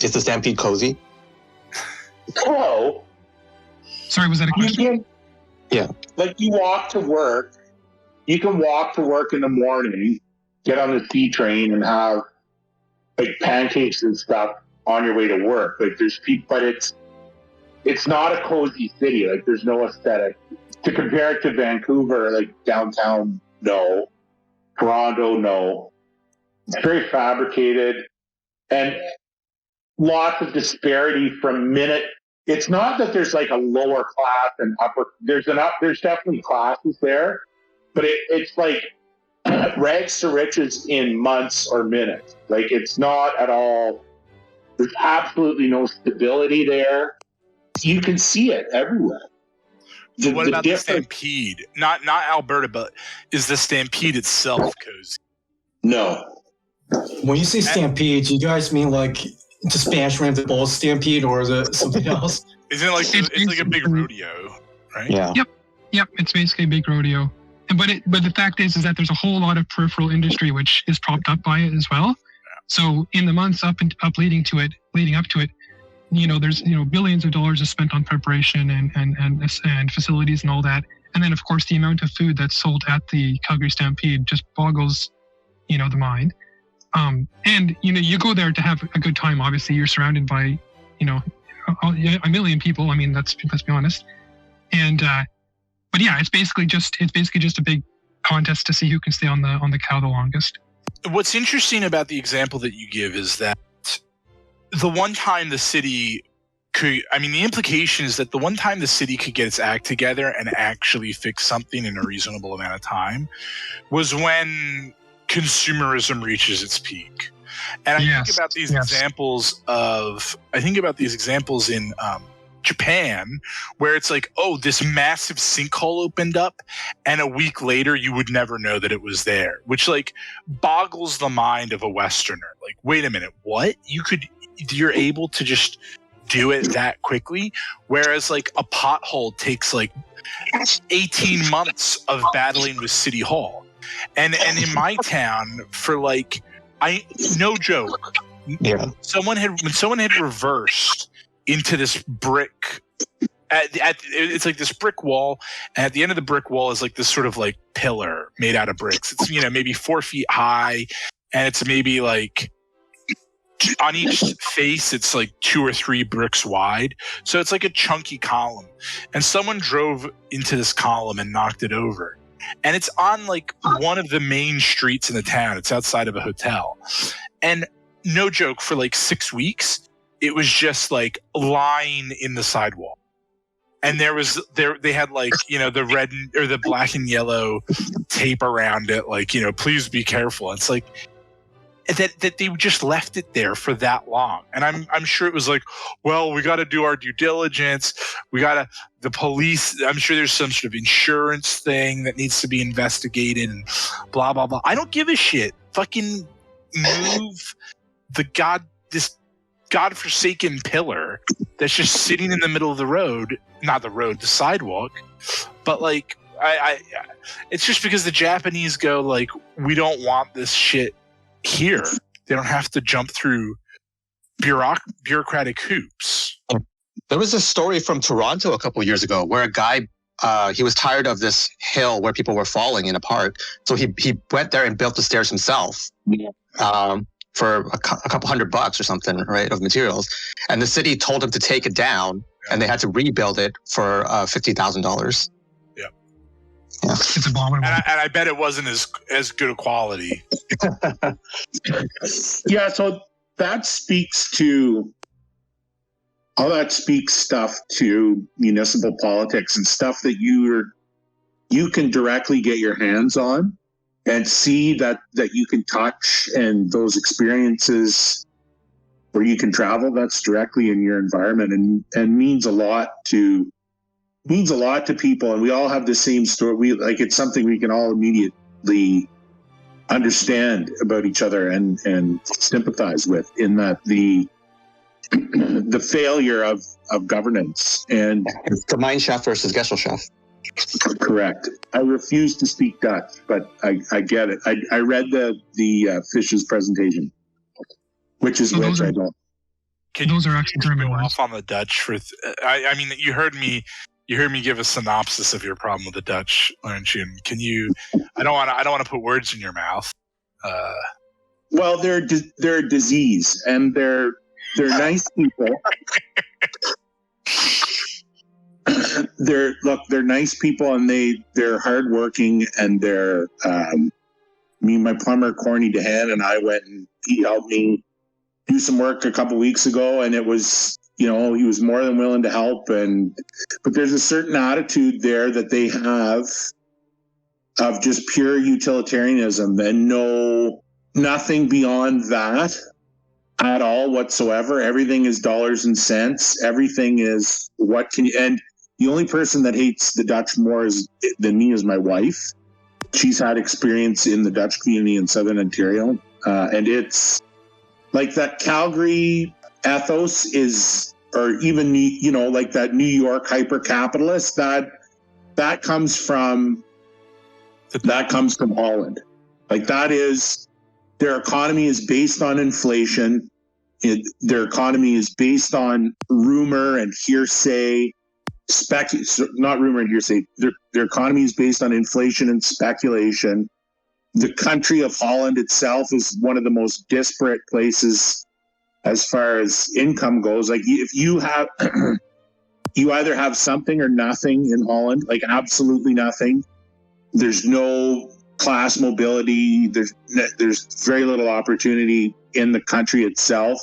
Is the Stampede cozy? Oh. Sorry, was that a question? Yeah. Like you walk to work, you can walk to work in the morning, get on the C train and have like pancakes and stuff on your way to work. Like there's people, but it's not a cozy city. Like there's no aesthetic. To compare it to Vancouver, like downtown, no. Toronto, no. It's very fabricated and lots of disparity from minute. It's not that there's like a lower class and upper. There's definitely classes there, but it's like rags to riches in months or minutes. Like it's not at all. There's absolutely no stability there. You can see it everywhere. What about the Stampede? Not Alberta, but is the Stampede itself cozy? No. When you say Stampede, do you guys mean like the Spanish Rams the Bulls Stampede, or is it something else? Isn't it like it's like a big rodeo, right? Yeah. Yep. It's basically a big rodeo. But the fact is that there's a whole lot of peripheral industry which is propped up by it as well. Yeah. So in the months leading up to it, there's billions of dollars is spent on preparation and facilities and all that. And then of course the amount of food that's sold at the Calgary Stampede just boggles, the mind. And you go there to have a good time. Obviously, you're surrounded by, a million people. I mean, let's be honest. And but yeah, it's basically just a big contest to see who can stay on the cow the longest. What's interesting about the example that you give is that the one time the city could, the implication is that the one time the city could get its act together and actually fix something in a reasonable amount of time was when consumerism reaches its peak. And I think about these examples in Japan, where it's like, oh, this massive sinkhole opened up, and a week later you would never know that it was there, which like boggles the mind of a Westerner. Like, wait a minute, what? You're able to just do it that quickly? Whereas like a pothole takes like 18 months of battling with City Hall. And in my town, for like, no joke, when someone had reversed into this brick, it's like this brick wall, and at the end of the brick wall is like this sort of like pillar made out of bricks. It's maybe 4 feet high, and it's maybe like on each face, it's like 2 or 3 bricks wide. So it's like a chunky column. And someone drove into this column and knocked it over. And it's on like one of the main streets in the town. It's outside of a hotel. And no joke, for like 6 weeks, it was just like lying in the sidewalk. And they had like, the red or the black and yellow tape around it, like, please be careful. It's like that they just left it there for that long. And I'm sure it was like, well, we got to do our due diligence. The police, I'm sure there's some sort of insurance thing that needs to be investigated and blah, blah, blah. I don't give a shit. Fucking move this godforsaken pillar that's just sitting in the middle of the road, not the road, the sidewalk. But like, it's just because the Japanese go like, we don't want this shit here. They don't have to jump through bureaucratic hoops. There was a story from Toronto a couple of years ago where a guy, he was tired of this hill where people were falling in a park. So he went there and built the stairs himself. For a couple $100 or something, right, of materials. And the city told him to take it down, and they had to rebuild it for $50,000. Yeah. It's abominable. And I bet it wasn't as good a quality. Yeah, so that speaks stuff to municipal politics and stuff that you can directly get your hands on and see that you can touch, and those experiences where you can travel, that's directly in your environment and means a lot to people. And we all have the same story. It's something we can all immediately understand about each other and sympathize with, in that the failure of governance. And the Mein Chef versus Gesellschaft. Correct. I refuse to speak Dutch, but I get it. I read the Fish's presentation, which is which I don't. Those are actually German go words. off on the Dutch for. I mean, you heard me give a synopsis of your problem with the Dutch, Laurentian. Can you? I don't want to put words in your mouth. Well, they're a disease, and they're nice people. They're nice people, and they're hardworking, and they're my plumber Corny DeHaan and I went, and he helped me do some work a couple weeks ago, and it was he was more than willing to help. But there's a certain attitude there that they have of just pure utilitarianism and nothing beyond that at all whatsoever. Everything is dollars and cents. Everything is and the only person that hates the Dutch more than me is my wife. She's had experience in the Dutch community in Southern Ontario. And it's like that Calgary ethos is, or even, like that New York hyper-capitalist, that comes from Holland. Like that is, their economy is based on inflation. Their economy is based on rumor and hearsay. Not rumor and hearsay. Their economy is based on inflation and speculation. The country of Holland itself is one of the most disparate places as far as income goes. Like if you have, you either have something or nothing in Holland, like absolutely nothing. There's no class mobility. There's very little opportunity in the country itself.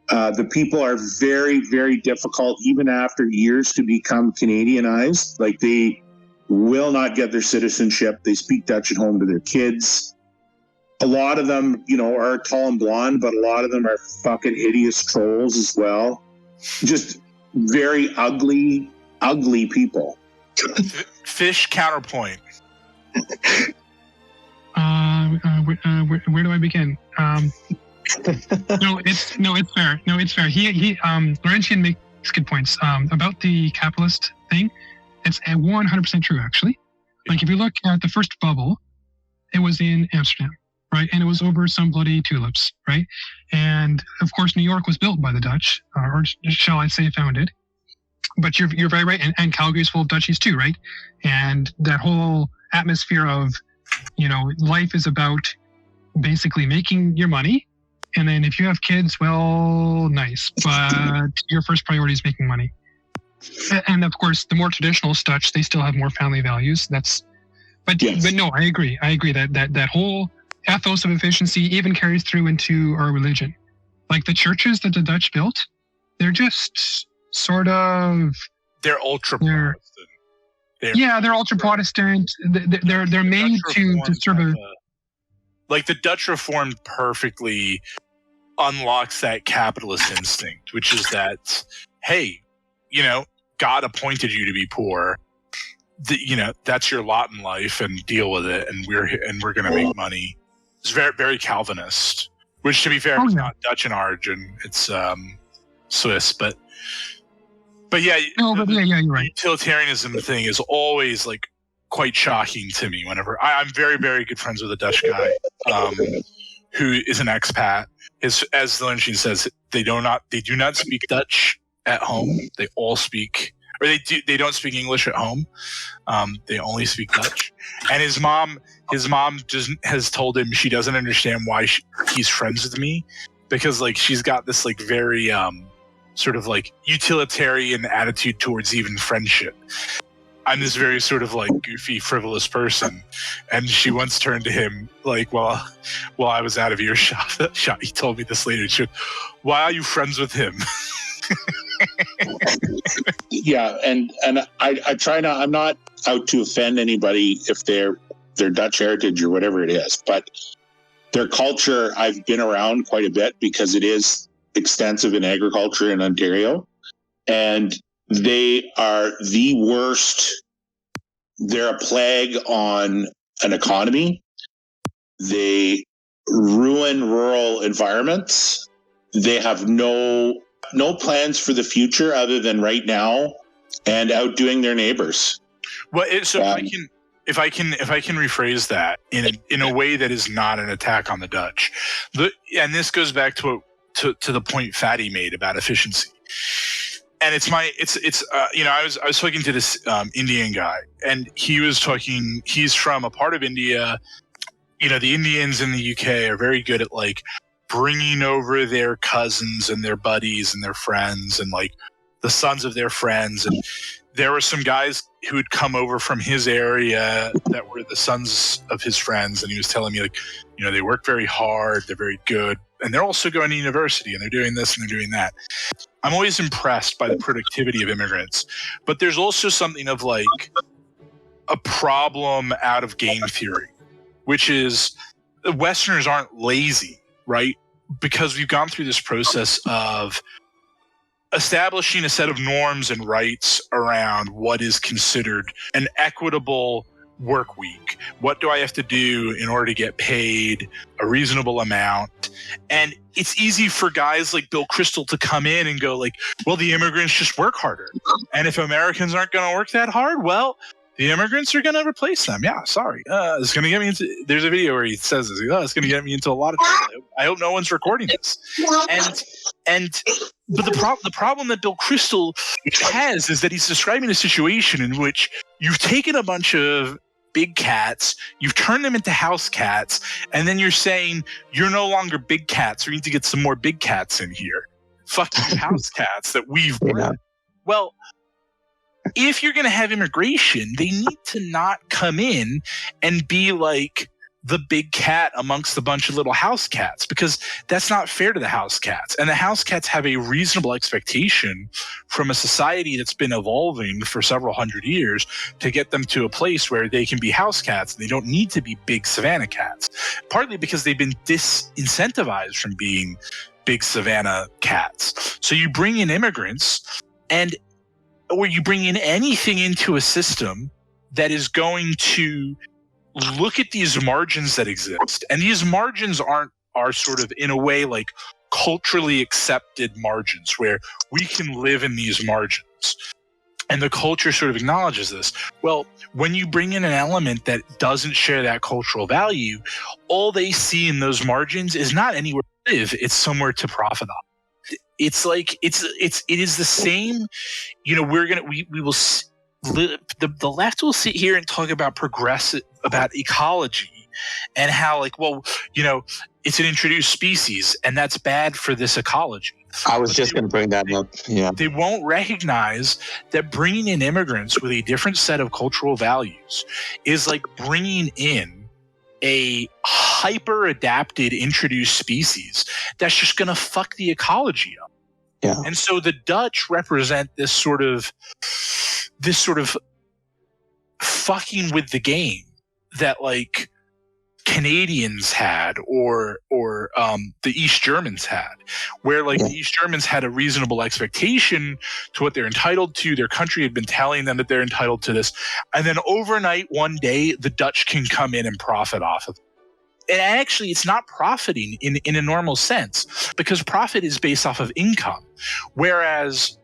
The people are very, very difficult, even after years, to become Canadianized. Like they will not get their citizenship. They speak Dutch at home to their kids. A lot of them, are tall and blonde, but a lot of them are fucking hideous trolls as well. Just very ugly, ugly people. Fish counterpoint. Where do I begin? No, it's fair. It's fair. He Laurentian makes good points about the capitalist thing. It's 100% true, actually. Like if you look at the first bubble, it was in Amsterdam, right? And it was over some bloody tulips, right? And of course, New York was built by the Dutch, or shall I say, founded. But you're very right, and Calgary is full of Dutchies too, right? And that whole atmosphere of, life is about basically making your money And then if you have kids, well, nice. But your first priority is making money. And of course, the more traditional Dutch, they still have more family values. But no, I agree. That whole ethos of efficiency even carries through into our religion. Like the churches that the Dutch built, they're just sort of... They're ultra-Protestant. They're ultra-Protestant. They're made to serve a... Like the Dutch Reformed perfectly unlocks that capitalist instinct, which is that, hey, God appointed you to be poor. That's your lot in life, and deal with it. And we're going to make money. It's very, very Calvinist. Which, to be fair, is not Dutch in origin. It's Swiss, but yeah. No, but you're right. Utilitarianism thing is always like quite shocking to me. Whenever I'm very, very good friends with a Dutch guy who is an expat. As the Lynching says, they do not speak Dutch at home. They all speak, or they don't speak English at home. They only speak Dutch. And his mom has told him she doesn't understand why he's friends with me, because like she's got this like very sort of like utilitarian attitude towards even friendship. I'm this very sort of like goofy, frivolous person, and she once turned to him like, while I was out of earshot, he told me this later. She said, "Why are you friends with him?" Yeah, and I try not. I'm not out to offend anybody if they're Dutch heritage or whatever it is, but their culture I've been around quite a bit because it is extensive in agriculture in Ontario, and they are the worst. They're a plague on an economy. They ruin rural environments. They have no plans for the future other than right now and outdoing their neighbors. Well, if I can rephrase that in a way that is not an attack on the Dutch, and this goes back to the point Fatty made about efficiency. And I was talking to this Indian guy, and he was talking. He's from a part of India. The Indians in the UK are very good at like bringing over their cousins and their buddies and their friends and like the sons of their friends. And there were some guys who had come over from his area that were the sons of his friends, and he was telling me like, they work very hard, they're very good, and they're also going to university, and they're doing this and they're doing that. I'm always impressed by the productivity of immigrants, but there's also something of like a problem out of game theory, which is Westerners aren't lazy, right? Because we've gone through this process of establishing a set of norms and rights around what is considered an equitable work week. What do I have to do in order to get paid a reasonable amount? And it's easy for guys like Bill Kristol to come in and go like, well, the immigrants just work harder. And if Americans aren't going to work that hard, well, the immigrants are going to replace them. Yeah, sorry. It's going to get me into... There's a video where he says this. It's going to get me into a lot of trouble. I hope no one's recording this. But the problem that Bill Kristol has is that he's describing a situation in which you've taken a bunch of big cats, you've turned them into house cats, and then you're saying you're no longer big cats. We need to get some more big cats in here. Fucking house cats that we've bred. Yeah. Well, if you're going to have immigration, they need to not come in and be like the big cat amongst a bunch of little house cats, because that's not fair to the house cats. And the house cats have a reasonable expectation from a society that's been evolving for several hundred years to get them to a place where they can be house cats. They don't need to be big savanna cats, partly because they've been disincentivized from being big savanna cats. So you bring in immigrants, or you bring in anything into a system that is going to look at these margins that exist. And these margins are sort of, in a way, like culturally accepted margins where we can live in these margins. And the culture sort of acknowledges this. Well, when you bring in an element that doesn't share that cultural value, all they see in those margins is not anywhere to live, it's somewhere to profit on. It's like, it is the same, we will, the left will sit here and talk about ecology and how like, well, you know, it's an introduced species and that's bad for this ecology. I was just going to bring that up. Yeah. They won't recognize that bringing in immigrants with a different set of cultural values is like bringing in a hyper adapted introduced species that's just going to fuck the ecology up. Yeah. And so the Dutch represent this sort of fucking with the game that like Canadians had or the East Germans had, where like the East Germans had a reasonable expectation to what they're entitled to. Their country had been telling them that they're entitled to this. And then overnight, one day, the Dutch can come in and profit off of it. And actually, it's not profiting in a normal sense, because profit is based off of income. Whereas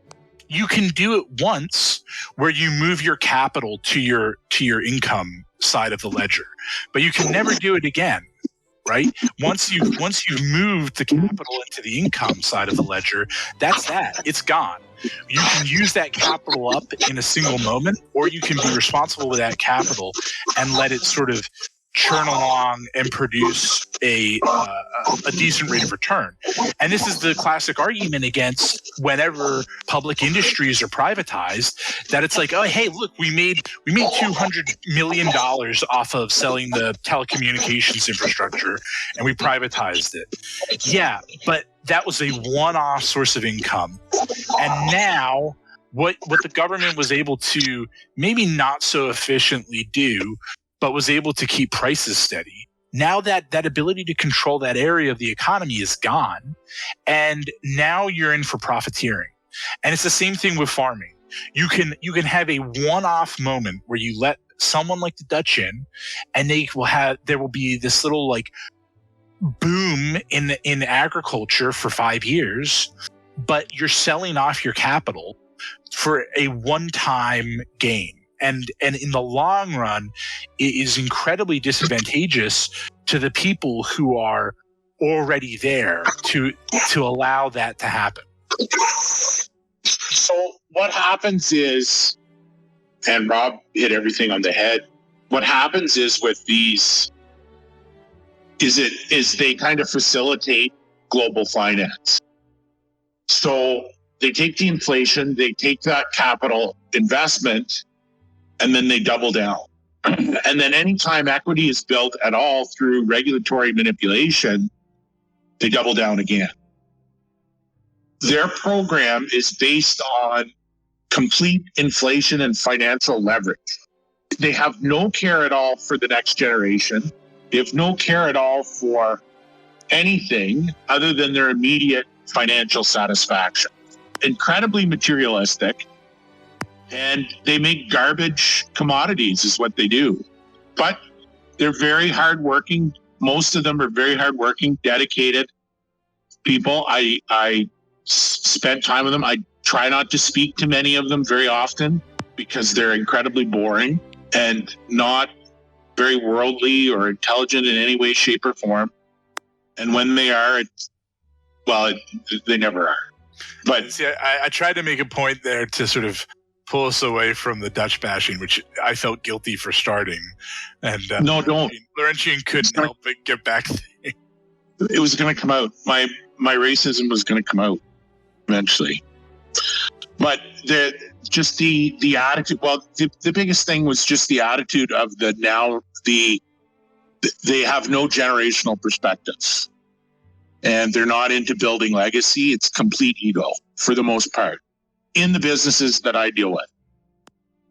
you can do it once where you move your capital to your income side of the ledger, but you can never do it again, right? Once you've moved the capital into the income side of the ledger, that's that. It's gone. You can use that capital up in a single moment, or you can be responsible with that capital and let it sort of churn along and produce a decent rate of return. And this is the classic argument against whenever public industries are privatized, that it's like, oh, hey, look, we made $200 million off of selling the telecommunications infrastructure and we privatized it. Yeah, but that was a one-off source of income. And now what the government was able to maybe not so efficiently do, but was able to keep prices steady. Now that ability to control that area of the economy is gone, and now you're in for profiteering. And it's the same thing with farming. You can have a one-off moment where you let someone like the Dutch in, and there will be this little like boom in agriculture for 5 years, but you're selling off your capital for a one-time gain. And in the long run, it is incredibly disadvantageous to the people who are already there to allow that to happen. So what happens is, and Rob hit everything on the head, what happens is with these, is they kind of facilitate global finance. So they take the inflation, they take that capital investment, and then they double down. And then anytime equity is built at all through regulatory manipulation, they double down again. Their program is based on complete inflation and financial leverage. They have no care at all for the next generation. They have no care at all for anything other than their immediate financial satisfaction. Incredibly materialistic. And they make garbage commodities is what they do. But they're very hardworking. Most of them are very hardworking, dedicated people. I spent time with them. I try not to speak to many of them very often because they're incredibly boring and not very worldly or intelligent in any way, shape, or form. And when they are, they never are. But see, I tried to make a point there to sort of pull us away from the Dutch bashing, which I felt guilty for starting. And no, don't. Laurentian couldn't help but get back. It was going to come out. My racism was going to come out eventually. But the attitude. Well, the biggest thing was just the attitude of they have no generational perspectives, and they're not into building legacy. It's complete ego for the most part in the businesses that I deal with.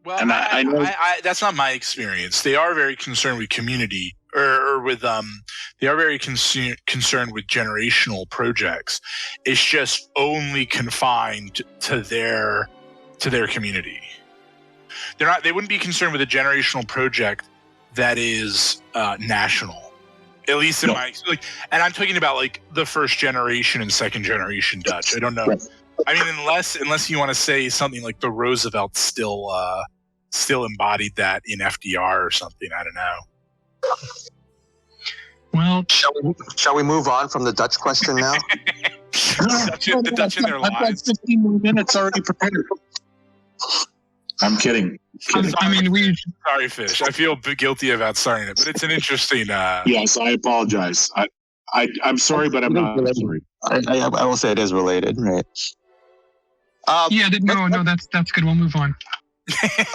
Well, and I know that's not my experience. They are very concerned with community, or with they are very concerned with generational projects. It's just only confined to their community. They wouldn't be concerned with a generational project that is national. At least in my and I'm talking about like the first generation and second generation Dutch. I don't know. Right. I mean, unless you want to say something like the Roosevelt still embodied that in FDR or something. I don't know. Well, shall we move on from the Dutch question now? The Dutch in their lives. I've got 15 more minutes already prepared. I'm kidding. Sorry, Fish. I feel guilty about starting it, but it's an interesting. Yes, I apologize. I'm sorry, but I'm not sorry. I will say it is related, right? No, that's good. We'll move on.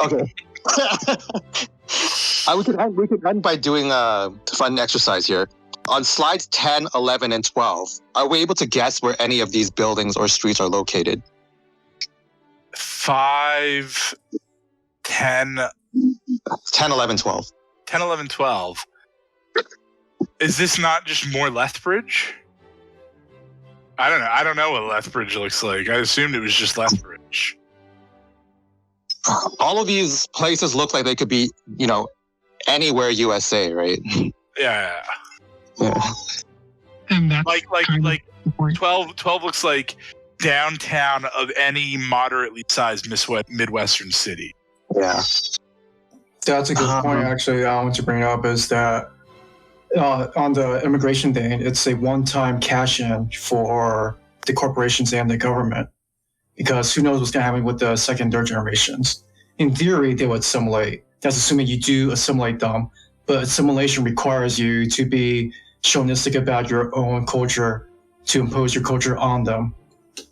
Okay. We could end by doing a fun exercise here. On slides 10, 11, and 12, are we able to guess where any of these buildings or streets are located? 5, 10, 10, 11, 12. 10, 11, 12. Is this not just more Lethbridge? I don't know. I don't know what Lethbridge looks like. I assumed it was just Lethbridge. All of these places look like they could be, anywhere USA, right? Yeah. Yeah. And that's like 12 looks like downtown of any moderately sized Midwestern city. Yeah. That's a good point, actually. I want to bring up is that on the immigration thing, it's a one-time cash-in for the corporations and the government, because who knows what's going to happen with the second, third generations. In theory, they would assimilate. That's assuming you do assimilate them, but assimilation requires you to be chauvinistic about your own culture, to impose your culture on them,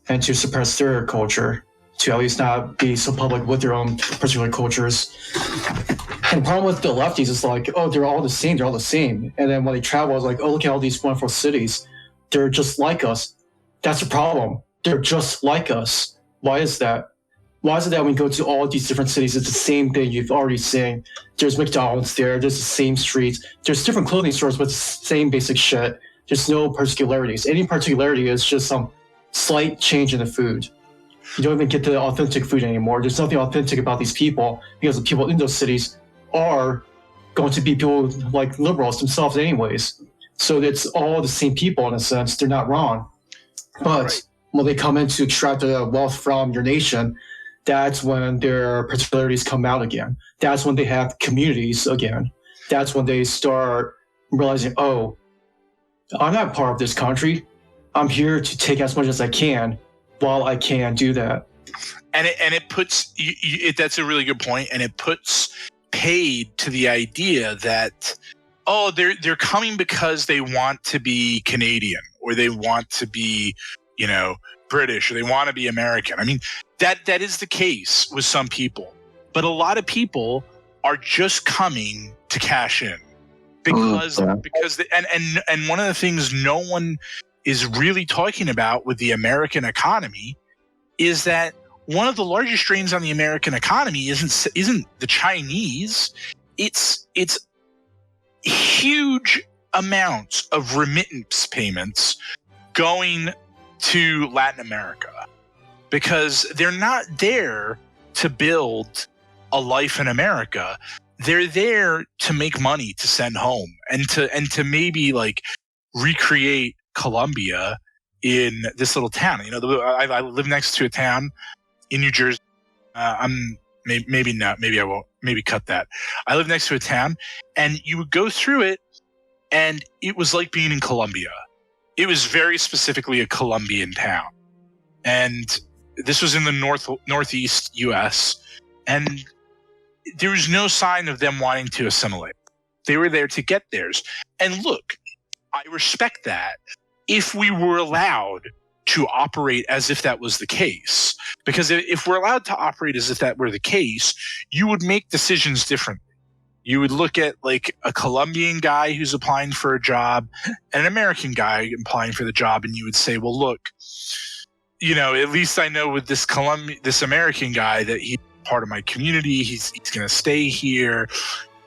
and to suppress their culture, to at least not be so public with their own particular cultures. And the problem with the lefties is like, oh, they're all the same. And then when they travel, it's like, oh, look at all these wonderful cities. They're just like us. That's the problem. They're just like us. Why is that? Why is it that when you go to all these different cities, it's the same thing you've already seen? There's McDonald's there's the same streets. There's different clothing stores, but the same basic shit. There's no particularities. Any particularity is just some slight change in the food. You don't even get the authentic food anymore. There's nothing authentic about these people, because the people in those cities are going to be people like liberals themselves anyways. So it's all the same people in a sense. They're not wrong. But when they come in to extract the wealth from your nation, that's when their particularities come out again. That's when they have communities again. That's when they start realizing, oh, I'm not part of this country. I'm here to take as much as I can while I can do that. And it puts that's a really good point, and it puts paid to the idea that they're coming because they want to be Canadian, or they want to be British, or they want to be American. I mean, that is the case with some people, but a lot of people are just coming to cash in because and one of the things no one is really talking about with the American economy is that one of the largest drains on the American economy isn't the Chinese. It's huge amounts of remittance payments going to Latin America, because they're not there to build a life in America. They're there to make money to send home and to maybe like recreate Colombia in this little town. I live next to a town in New Jersey. Maybe not. Maybe I won't. Maybe cut that. I live next to a town, and you would go through it, and it was like being in Colombia. It was very specifically a Colombian town, and this was in the northeast U.S. And there was no sign of them wanting to assimilate. They were there to get theirs. And look, I respect that if we were allowed to operate as if that was the case. Because if we're allowed to operate as if that were the case, you would make decisions differently. You would look at like a Colombian guy who's applying for a job and an American guy applying for the job, and you would say, well, look, at least I know with this American guy that he's part of my community. He's going to stay here.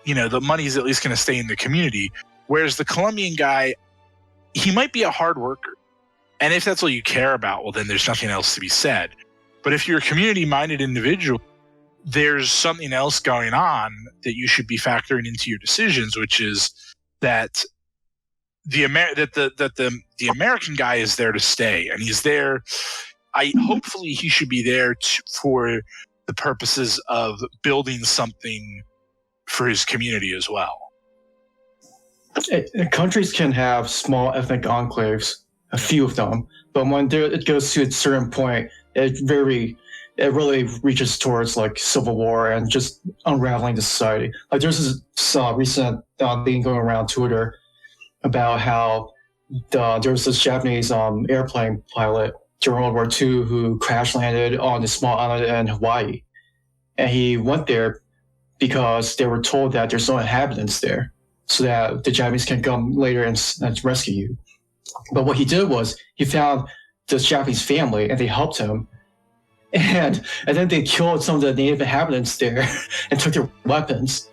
The money's at least going to stay in the community. Whereas the Colombian guy, he might be a hard worker. And if that's all you care about, well, then there's nothing else to be said. But if you're a community-minded individual, there's something else going on that you should be factoring into your decisions, which is that the American guy is there to stay, and he's there. Hopefully he should be there for the purposes of building something for his community as well. Countries can have small ethnic enclaves, a few of them, but when it goes to a certain point, it very it really reaches towards like civil war and just unraveling the society. Like there's this recent thing going around Twitter about how there was this Japanese airplane pilot during World War II who crash landed on a small island in Hawaii. And he went there because they were told that there's no inhabitants there, so that the Japanese can come later and rescue you. But what he did was he found this Japanese family and they helped him. And then they killed some of the native inhabitants there and took their weapons.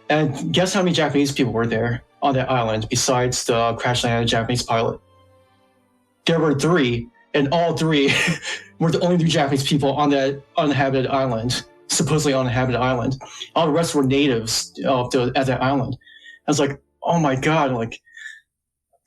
And guess how many Japanese people were there on that island besides the crash landed Japanese pilot? There were 3, and all 3 were the only 3 Japanese people on that uninhabited island, supposedly uninhabited island. All the rest were natives at that island. I was like, oh my God, like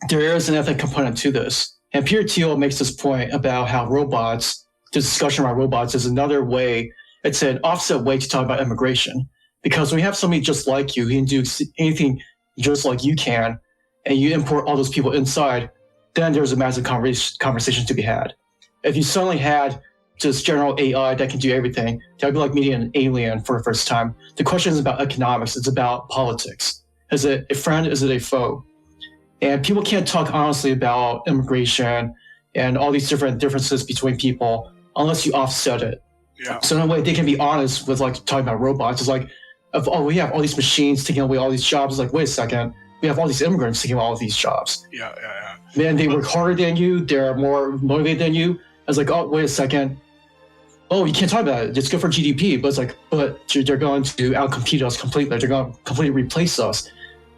there is an ethnic component to this. And Peter Thiel makes this point about how robots, the discussion around robots is another way, it's an offset way to talk about immigration. Because when you have somebody just like you who can do anything just like you can, and you import all those people inside, then there's a massive conversation to be had. If you suddenly had just general AI that can do everything, that would be like meeting an alien for the first time. The question is about economics. It's about politics. Is it a friend? Is it a foe? And people can't talk honestly about immigration and all these different differences between people unless you offset it. Yeah. So in a way, they can be honest with like talking about robots. It's like, we have all these machines taking away all these jobs. It's like, wait a second, we have all these immigrants taking all of these jobs. Yeah. Man, they work harder than you. They're more motivated than you. I was like, oh, wait a second. Oh, you can't talk about it. It's good for GDP. But it's like, but they're going to outcompete us completely. They're going to completely replace us.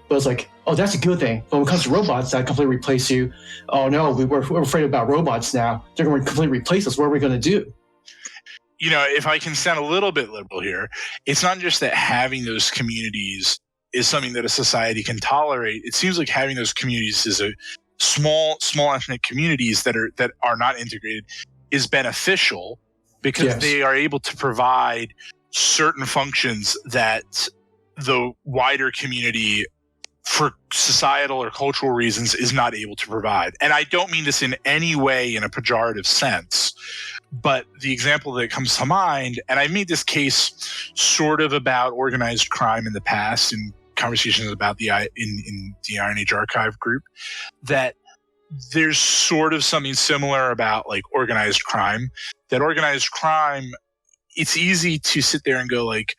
But it's like, oh, that's a good thing. But when it comes to robots that completely replace you, oh no, we're afraid about robots now. They're going to completely replace us. What are we going to do? You know, if I can sound a little bit liberal here, it's not just that having those communities is something that a society can tolerate. It seems like having those communities is a small ethnic communities that are not integrated is beneficial because they are able to provide certain functions that the wider community, for societal or cultural reasons, is not able to provide. And I don't mean this in any way in a pejorative sense, but the example that comes to mind, and I made this case sort of about organized crime in the past in conversations about in the Iron Age Archive group, that there's sort of something similar about like organized crime. That organized crime, it's easy to sit there and go like,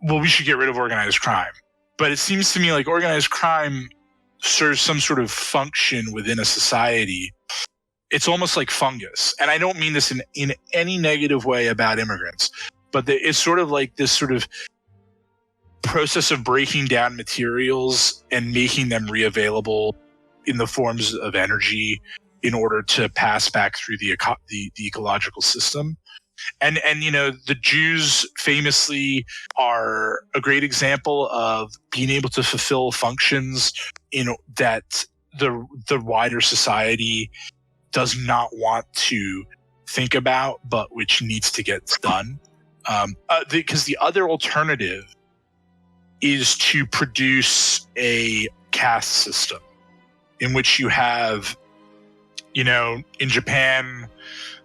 well, we should get rid of organized crime. But it seems to me like organized crime serves some sort of function within a society. It's almost like fungus. And I don't mean this in any negative way about immigrants, but it's sort of like this sort of process of breaking down materials and making them reavailable in the forms of energy in order to pass back through the ecological system. And you know, the Jews famously are a great example of being able to fulfill functions that the wider society does not want to think about, but which needs to get done. Because the other alternative is to produce a caste system in which you have, you know, in Japan,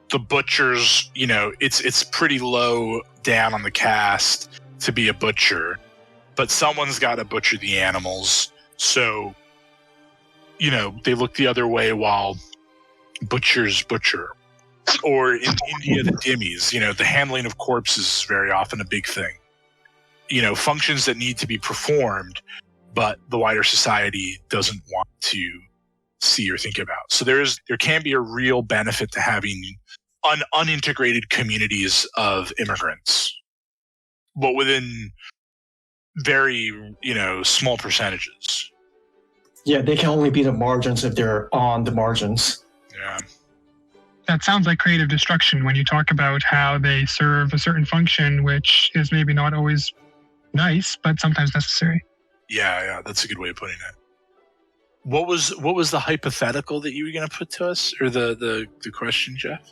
the butchers, you know, it's pretty low down on the caste to be a butcher, but someone's got to butcher the animals. So, you know, they look the other way while butchers butcher. Or in India, the dhimmis, you know, the handling of corpses is very often a big thing. You know, functions that need to be performed, but the wider society doesn't want to see or think about. So there can be a real benefit to having unintegrated communities of immigrants, but within very, you know, small percentages. Yeah, they can only be the margins if they're on the margins. Yeah. That sounds like creative destruction when you talk about how they serve a certain function, which is maybe not always nice, but sometimes necessary. Yeah, that's a good way of putting it. What was the hypothetical that you were going to put to us, or the question, Jeff?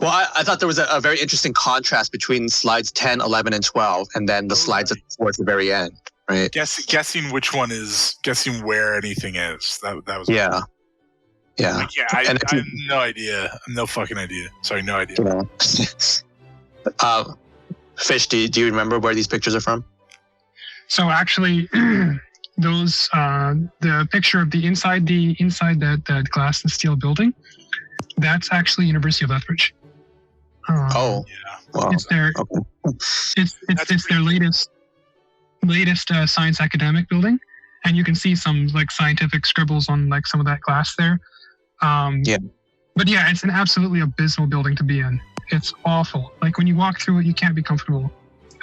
Well, I thought there was a very interesting contrast between slides 10, 11, and 12, and then the slides towards the very end, right? Guessing which one is, guessing where anything is. That was yeah. Yeah. Like, yeah, I And have no idea. No fucking idea. Sorry, no idea. You know. Fish, do you remember where these pictures are from? So actually, those the picture of the inside that glass and steel building, that's actually University of Lethbridge. Oh, Yeah. wow. It's their Okay. it's their latest science academic building, and you can see some like scientific scribbles on like some of that glass there. Yeah. But yeah, it's an absolutely abysmal building to be in. It's awful. Like when you walk through it, you can't be comfortable.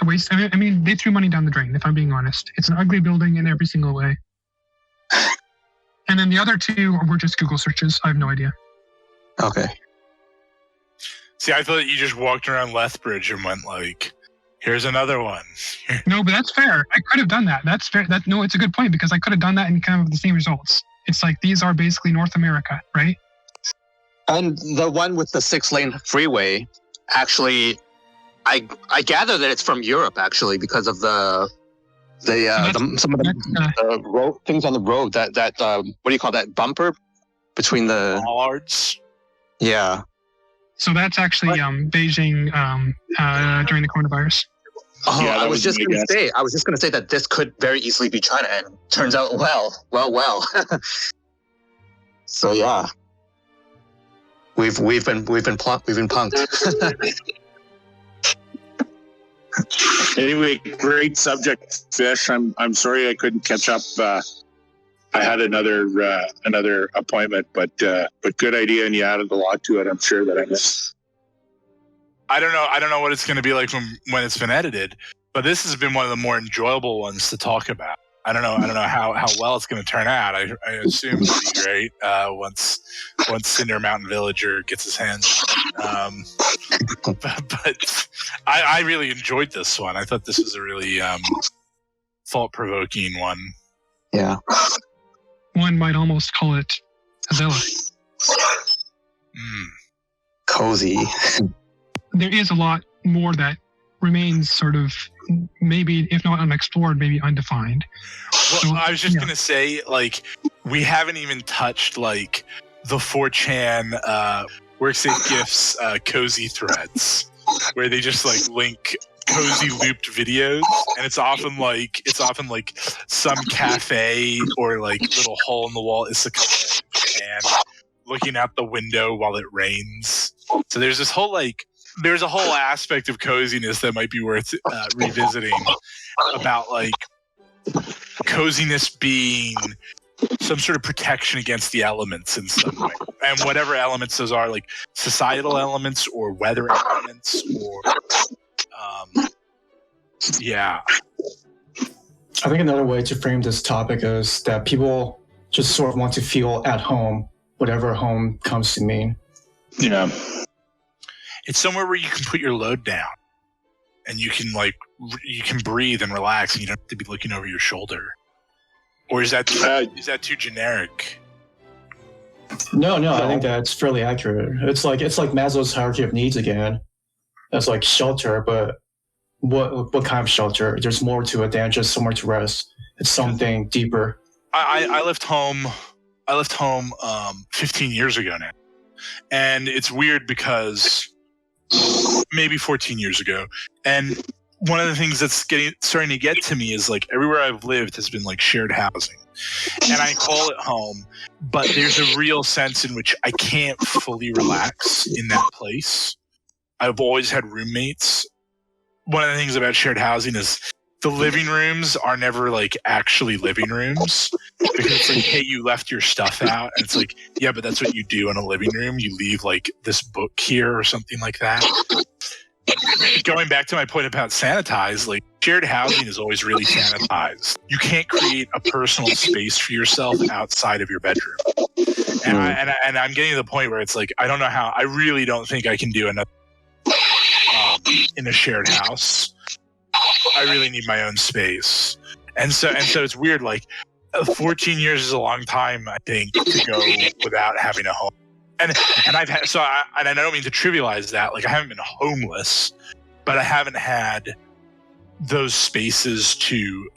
A waste. I mean, they threw money down the drain. If I'm being honest, it's an ugly building in every single way. And then the other two were just Google searches. I have no idea. Okay. See, I thought you just walked around Lethbridge and went like, "Here's another one." No, but that's fair. I could have done that. That's fair. No, it's a good point because I could have done that and kind of the same results. It's like these are basically North America, right? And the one with the 6-lane freeway, actually, I gather that it's from Europe actually because of some of the road things on the road that what do you call that bumper between the Bollards. Yeah. So that's actually Beijing during the coronavirus. Oh, Yeah, I was just my going to guess. say. I was just going to say that this could very easily be China, and turns out well. So yeah, we've been punked. Anyway, great subject, Fish. I'm sorry I couldn't catch up. I had another appointment, but good idea, and you added a lot to it. I'm sure that I missed. I don't know what it's going to be like when it's been edited, but this has been one of the more enjoyable ones to talk about. I don't know how well it's going to turn out. I assume it'll be great once Cinder Mountain Villager gets his hands. But I really enjoyed this one. I thought this was a really thought-provoking one. Yeah. One might almost call it gezellig. Cozy. There is a lot more that remains sort of maybe, if not unexplored, maybe undefined. Well, So, I was just yeah. going to say, like, we haven't even touched, like, the 4chan WorkSafe GIFs cozy threads, where they just, like, link cozy looped videos, and it's often like some cafe or, like, little hole in the wall isekai and looking out the window while it rains. So there's this whole, like, there's a whole aspect of coziness that might be worth revisiting about like coziness being some sort of protection against the elements in some way. And whatever elements those are, like societal elements or weather elements or yeah. I think another way to frame this topic is that people just sort of want to feel at home, whatever home comes to mean. Yeah. It's somewhere where you can put your load down and you can like you can breathe and relax and you don't have to be looking over your shoulder. Or is that too generic? No, I think that's fairly accurate. It's like Maslow's hierarchy of needs again. That's like shelter, but what kind of shelter? There's more to it than just somewhere to rest. It's something deeper. I left home 15 years ago now. And it's weird because maybe 14 years ago. And one of the things that's starting to get to me is like everywhere I've lived has been like shared housing. And I call it home, but there's a real sense in which I can't fully relax in that place. I've always had roommates. One of the things about shared housing is the living rooms are never like actually living rooms because it's like, hey, you left your stuff out. And it's like, yeah, but that's what you do in a living room. You leave like this book here or something like that. Going back to my point about sanitized, like shared housing is always really sanitized. You can't create a personal space for yourself outside of your bedroom. And I'm getting to the point where it's like, I don't know how, I really don't think I can do another in a shared house. I really need my own space. And so it's weird, like 14 years is a long time, I think, to go without having a home. And I've had, and I don't mean to trivialize that, like I haven't been homeless, but I haven't had those spaces to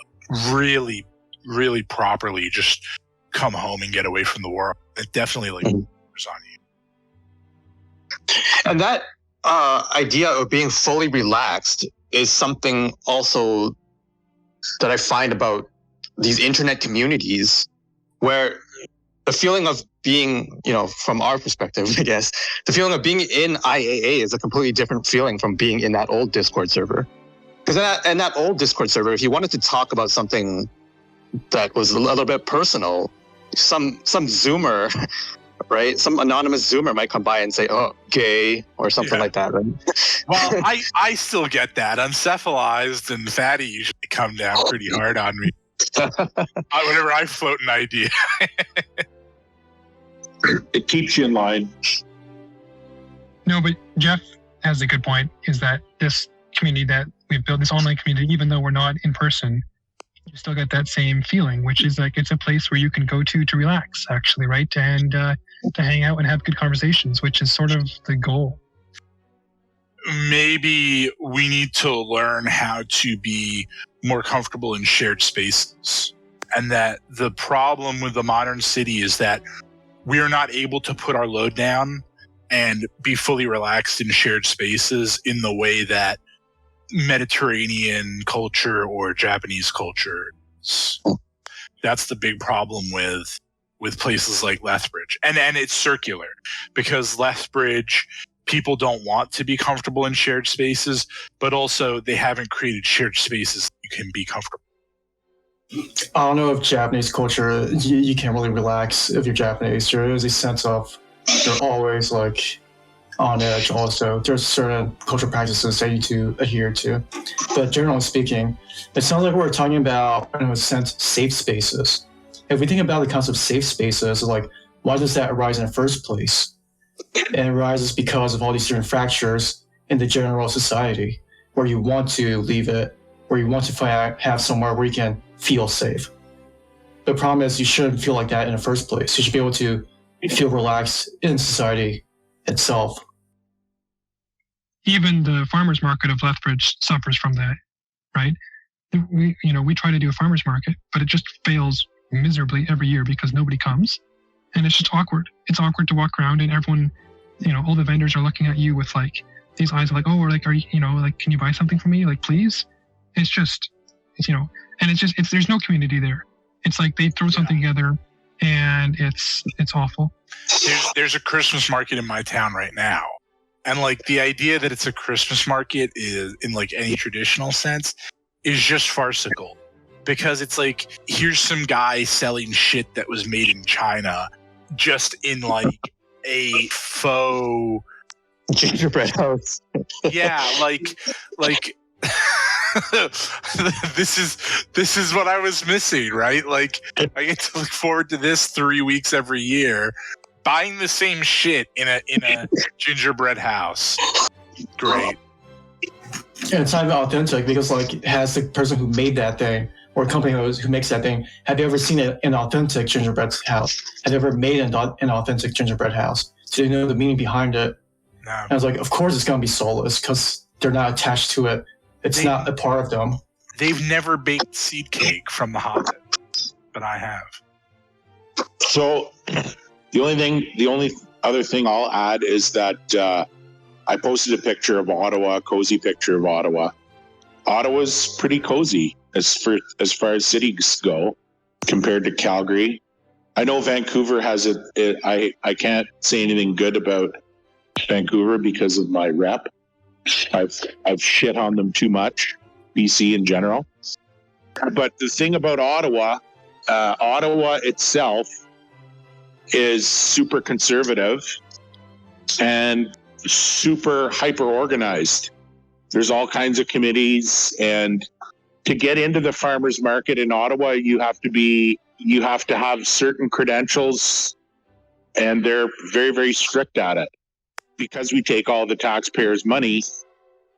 really, really properly just come home and get away from the world. It definitely like wears on you. And that idea of being fully relaxed is something also that I find about these internet communities, where the feeling of being, from our perspective, I guess, the feeling of being in IAA is a completely different feeling from being in that old Discord server. Because in that old Discord server, if you wanted to talk about something that was a little bit personal, some Zoomer, right? Some anonymous Zoomer might come by and say, "Oh, gay," or something like that, right? Well, I still get that. Uncephalized and fatty usually come down pretty hard on me whenever I float an idea. It keeps you in line. No, but Jeff has a good point, is that this community that we've built, this online community, even though we're not in person, you still get that same feeling, which is like it's a place where you can go to relax, actually, right? And to hang out and have good conversations, which is sort of the goal. Maybe we need to learn how to be more comfortable in shared spaces. And that the problem with the modern city is that we are not able to put our load down and be fully relaxed in shared spaces in the way that Mediterranean culture or Japanese culture is. That's the big problem with places like Lethbridge. And it's circular, because Lethbridge, people don't want to be comfortable in shared spaces, but also they haven't created shared spaces that you can be comfortable. I don't know if Japanese culture, you can't really relax if you're Japanese. There is a sense of you're always like on edge. Also, there's certain cultural practices that you need to adhere to. But generally speaking, it sounds like we're talking about, in a sense, safe spaces. If we think about the concept of safe spaces, like why does that arise in the first place? And it arises because of all these different fractures in the general society, where you want to leave it, where you want to have somewhere where you can feel safe. The problem is you shouldn't feel like that in the first place. You should be able to feel relaxed in society itself. Even the farmers market of Lethbridge suffers from that, right? We try to do a farmers market, but it just fails miserably every year because nobody comes. And it's just awkward. It's awkward to walk around and everyone, all the vendors are looking at you with like these eyes of like, oh, or like, are you, like, can you buy something for me? Like, please. It's just, and there's no community there. It's like they throw something together and it's awful. There's a Christmas market in my town right now. And like the idea that it's a Christmas market is, in like any traditional sense, is just farcical. Because it's like, here's some guy selling shit that was made in China just in like a faux gingerbread house. Yeah, like this is what I was missing, right? Like I get to look forward to this 3 weeks every year, buying the same shit in a gingerbread house. Great. And it's not even authentic because like has the person who made that thing or a company who makes that thing, have you ever seen an authentic gingerbread house? Have you ever made an authentic gingerbread house? Do you know the meaning behind it? No. And I was like, of course it's going to be soulless because they're not attached to it. It's not a part of them. They've never baked seed cake from the Hobbit, but I have. So the only other thing I'll add is that I posted a picture of Ottawa, a cozy picture of Ottawa. Ottawa's pretty cozy as far as cities go compared to Calgary. I know Vancouver has it. I can't say anything good about Vancouver because of my rep. I've shit on them too much, BC in general. But the thing about Ottawa itself is super conservative and super hyper organized. There's all kinds of committees, and to get into the farmers market in Ottawa, you have to have certain credentials, and they're very, very strict at it. Because we take all the taxpayers' money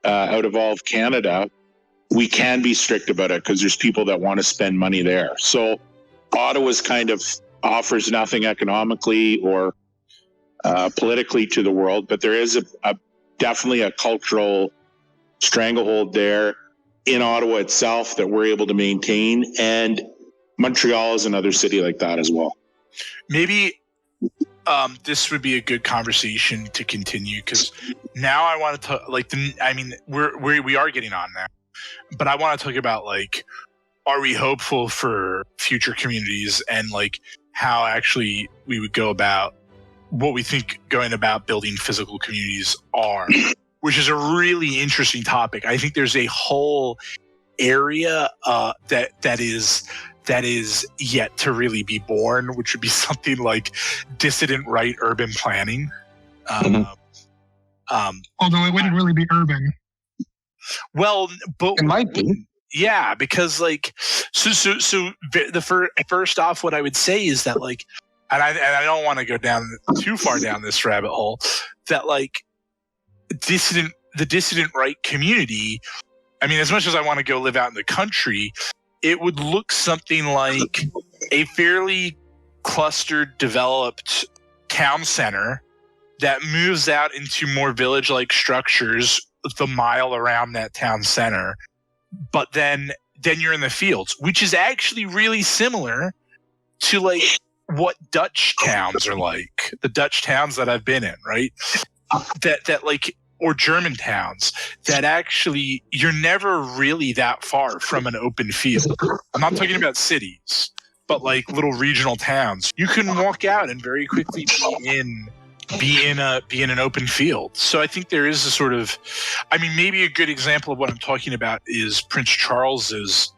out of all of Canada, we can be strict about it because there's people that want to spend money there. So Ottawa's kind of offers nothing economically or politically to the world, but there is definitely a cultural stranglehold there in Ottawa itself that we're able to maintain. And Montreal is another city like that as well. maybe this would be a good conversation to continue, because now I want to talk, like, we are getting on now, but I want to talk about, like, are we hopeful for future communities, and, like, how actually we would go about what we think going about building physical communities are, which is a really interesting topic. I think there's a whole area that is yet to really be born, which would be something like dissident right urban planning. Although it wouldn't really be urban. Well, but It might be. yeah, because like first off, what I would say is that, like, and I don't want to go down too far down this rabbit hole, that like the dissident right community, I mean, as much as I want to go live out in the country, it would look something like a fairly clustered, developed town center that moves out into more village-like structures the mile around that town center. But then you're in the fields, which is actually really similar to like what Dutch towns are like, the Dutch towns that I've been in, right? That like, or German towns, that actually you're never really that far from an open field. I'm not talking about cities, but like little regional towns. You can walk out and very quickly be in an open field. So I think there is a sort of, I mean, maybe a good example of what I'm talking about is Prince Charles's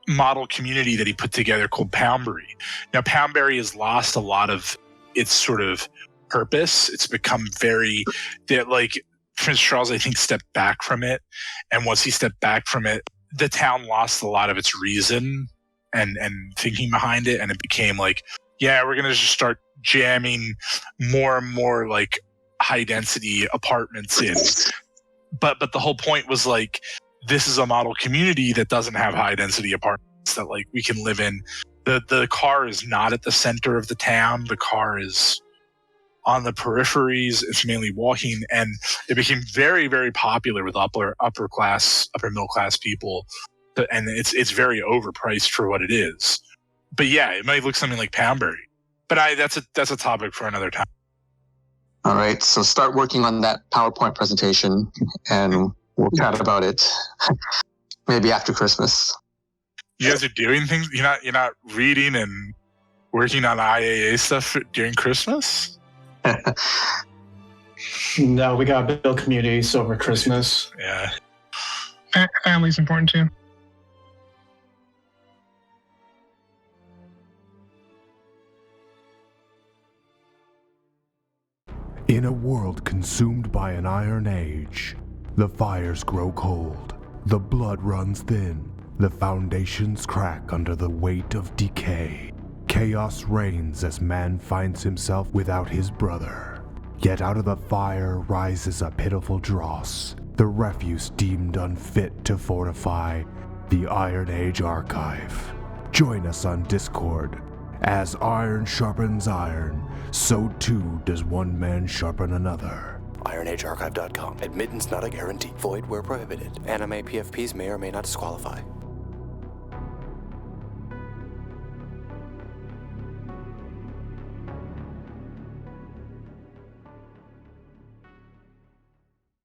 model community that he put together called Poundbury. Now, Poundbury has lost a lot of its sort of purpose. It's become very, like, Prince Charles, I think, stepped back from it. And once he stepped back from it, the town lost a lot of its reason and thinking behind it. And it became like, yeah, we're going to just start jamming more and more like high density apartments in. But the whole point was like, this is a model community that doesn't have high density apartments that like we can live in. The car is not at the center of the town. The car is on the peripheries. It's mainly walking, and it became very, very popular with upper middle class people. And it's very overpriced for what it is. But yeah, it might look something like Poundbury. But that's a topic for another time. All right, so start working on that PowerPoint presentation, and we'll chat about it maybe after Christmas. You guys are doing things. You're not reading and working on IAA stuff during Christmas. No, we gotta build communities over Christmas. Yeah. Family's important too. In a world consumed by an iron age, the fires grow cold, the blood runs thin, the foundations crack under the weight of decay. Chaos reigns as man finds himself without his brother. Yet out of the fire rises a pitiful dross, the refuse deemed unfit to fortify the Iron Age archive. Join us on Discord. As iron sharpens iron, so too does one man sharpen another. IronAgeArchive.com. Admittance not a guarantee. Void where prohibited. Anime PFPs may or may not disqualify.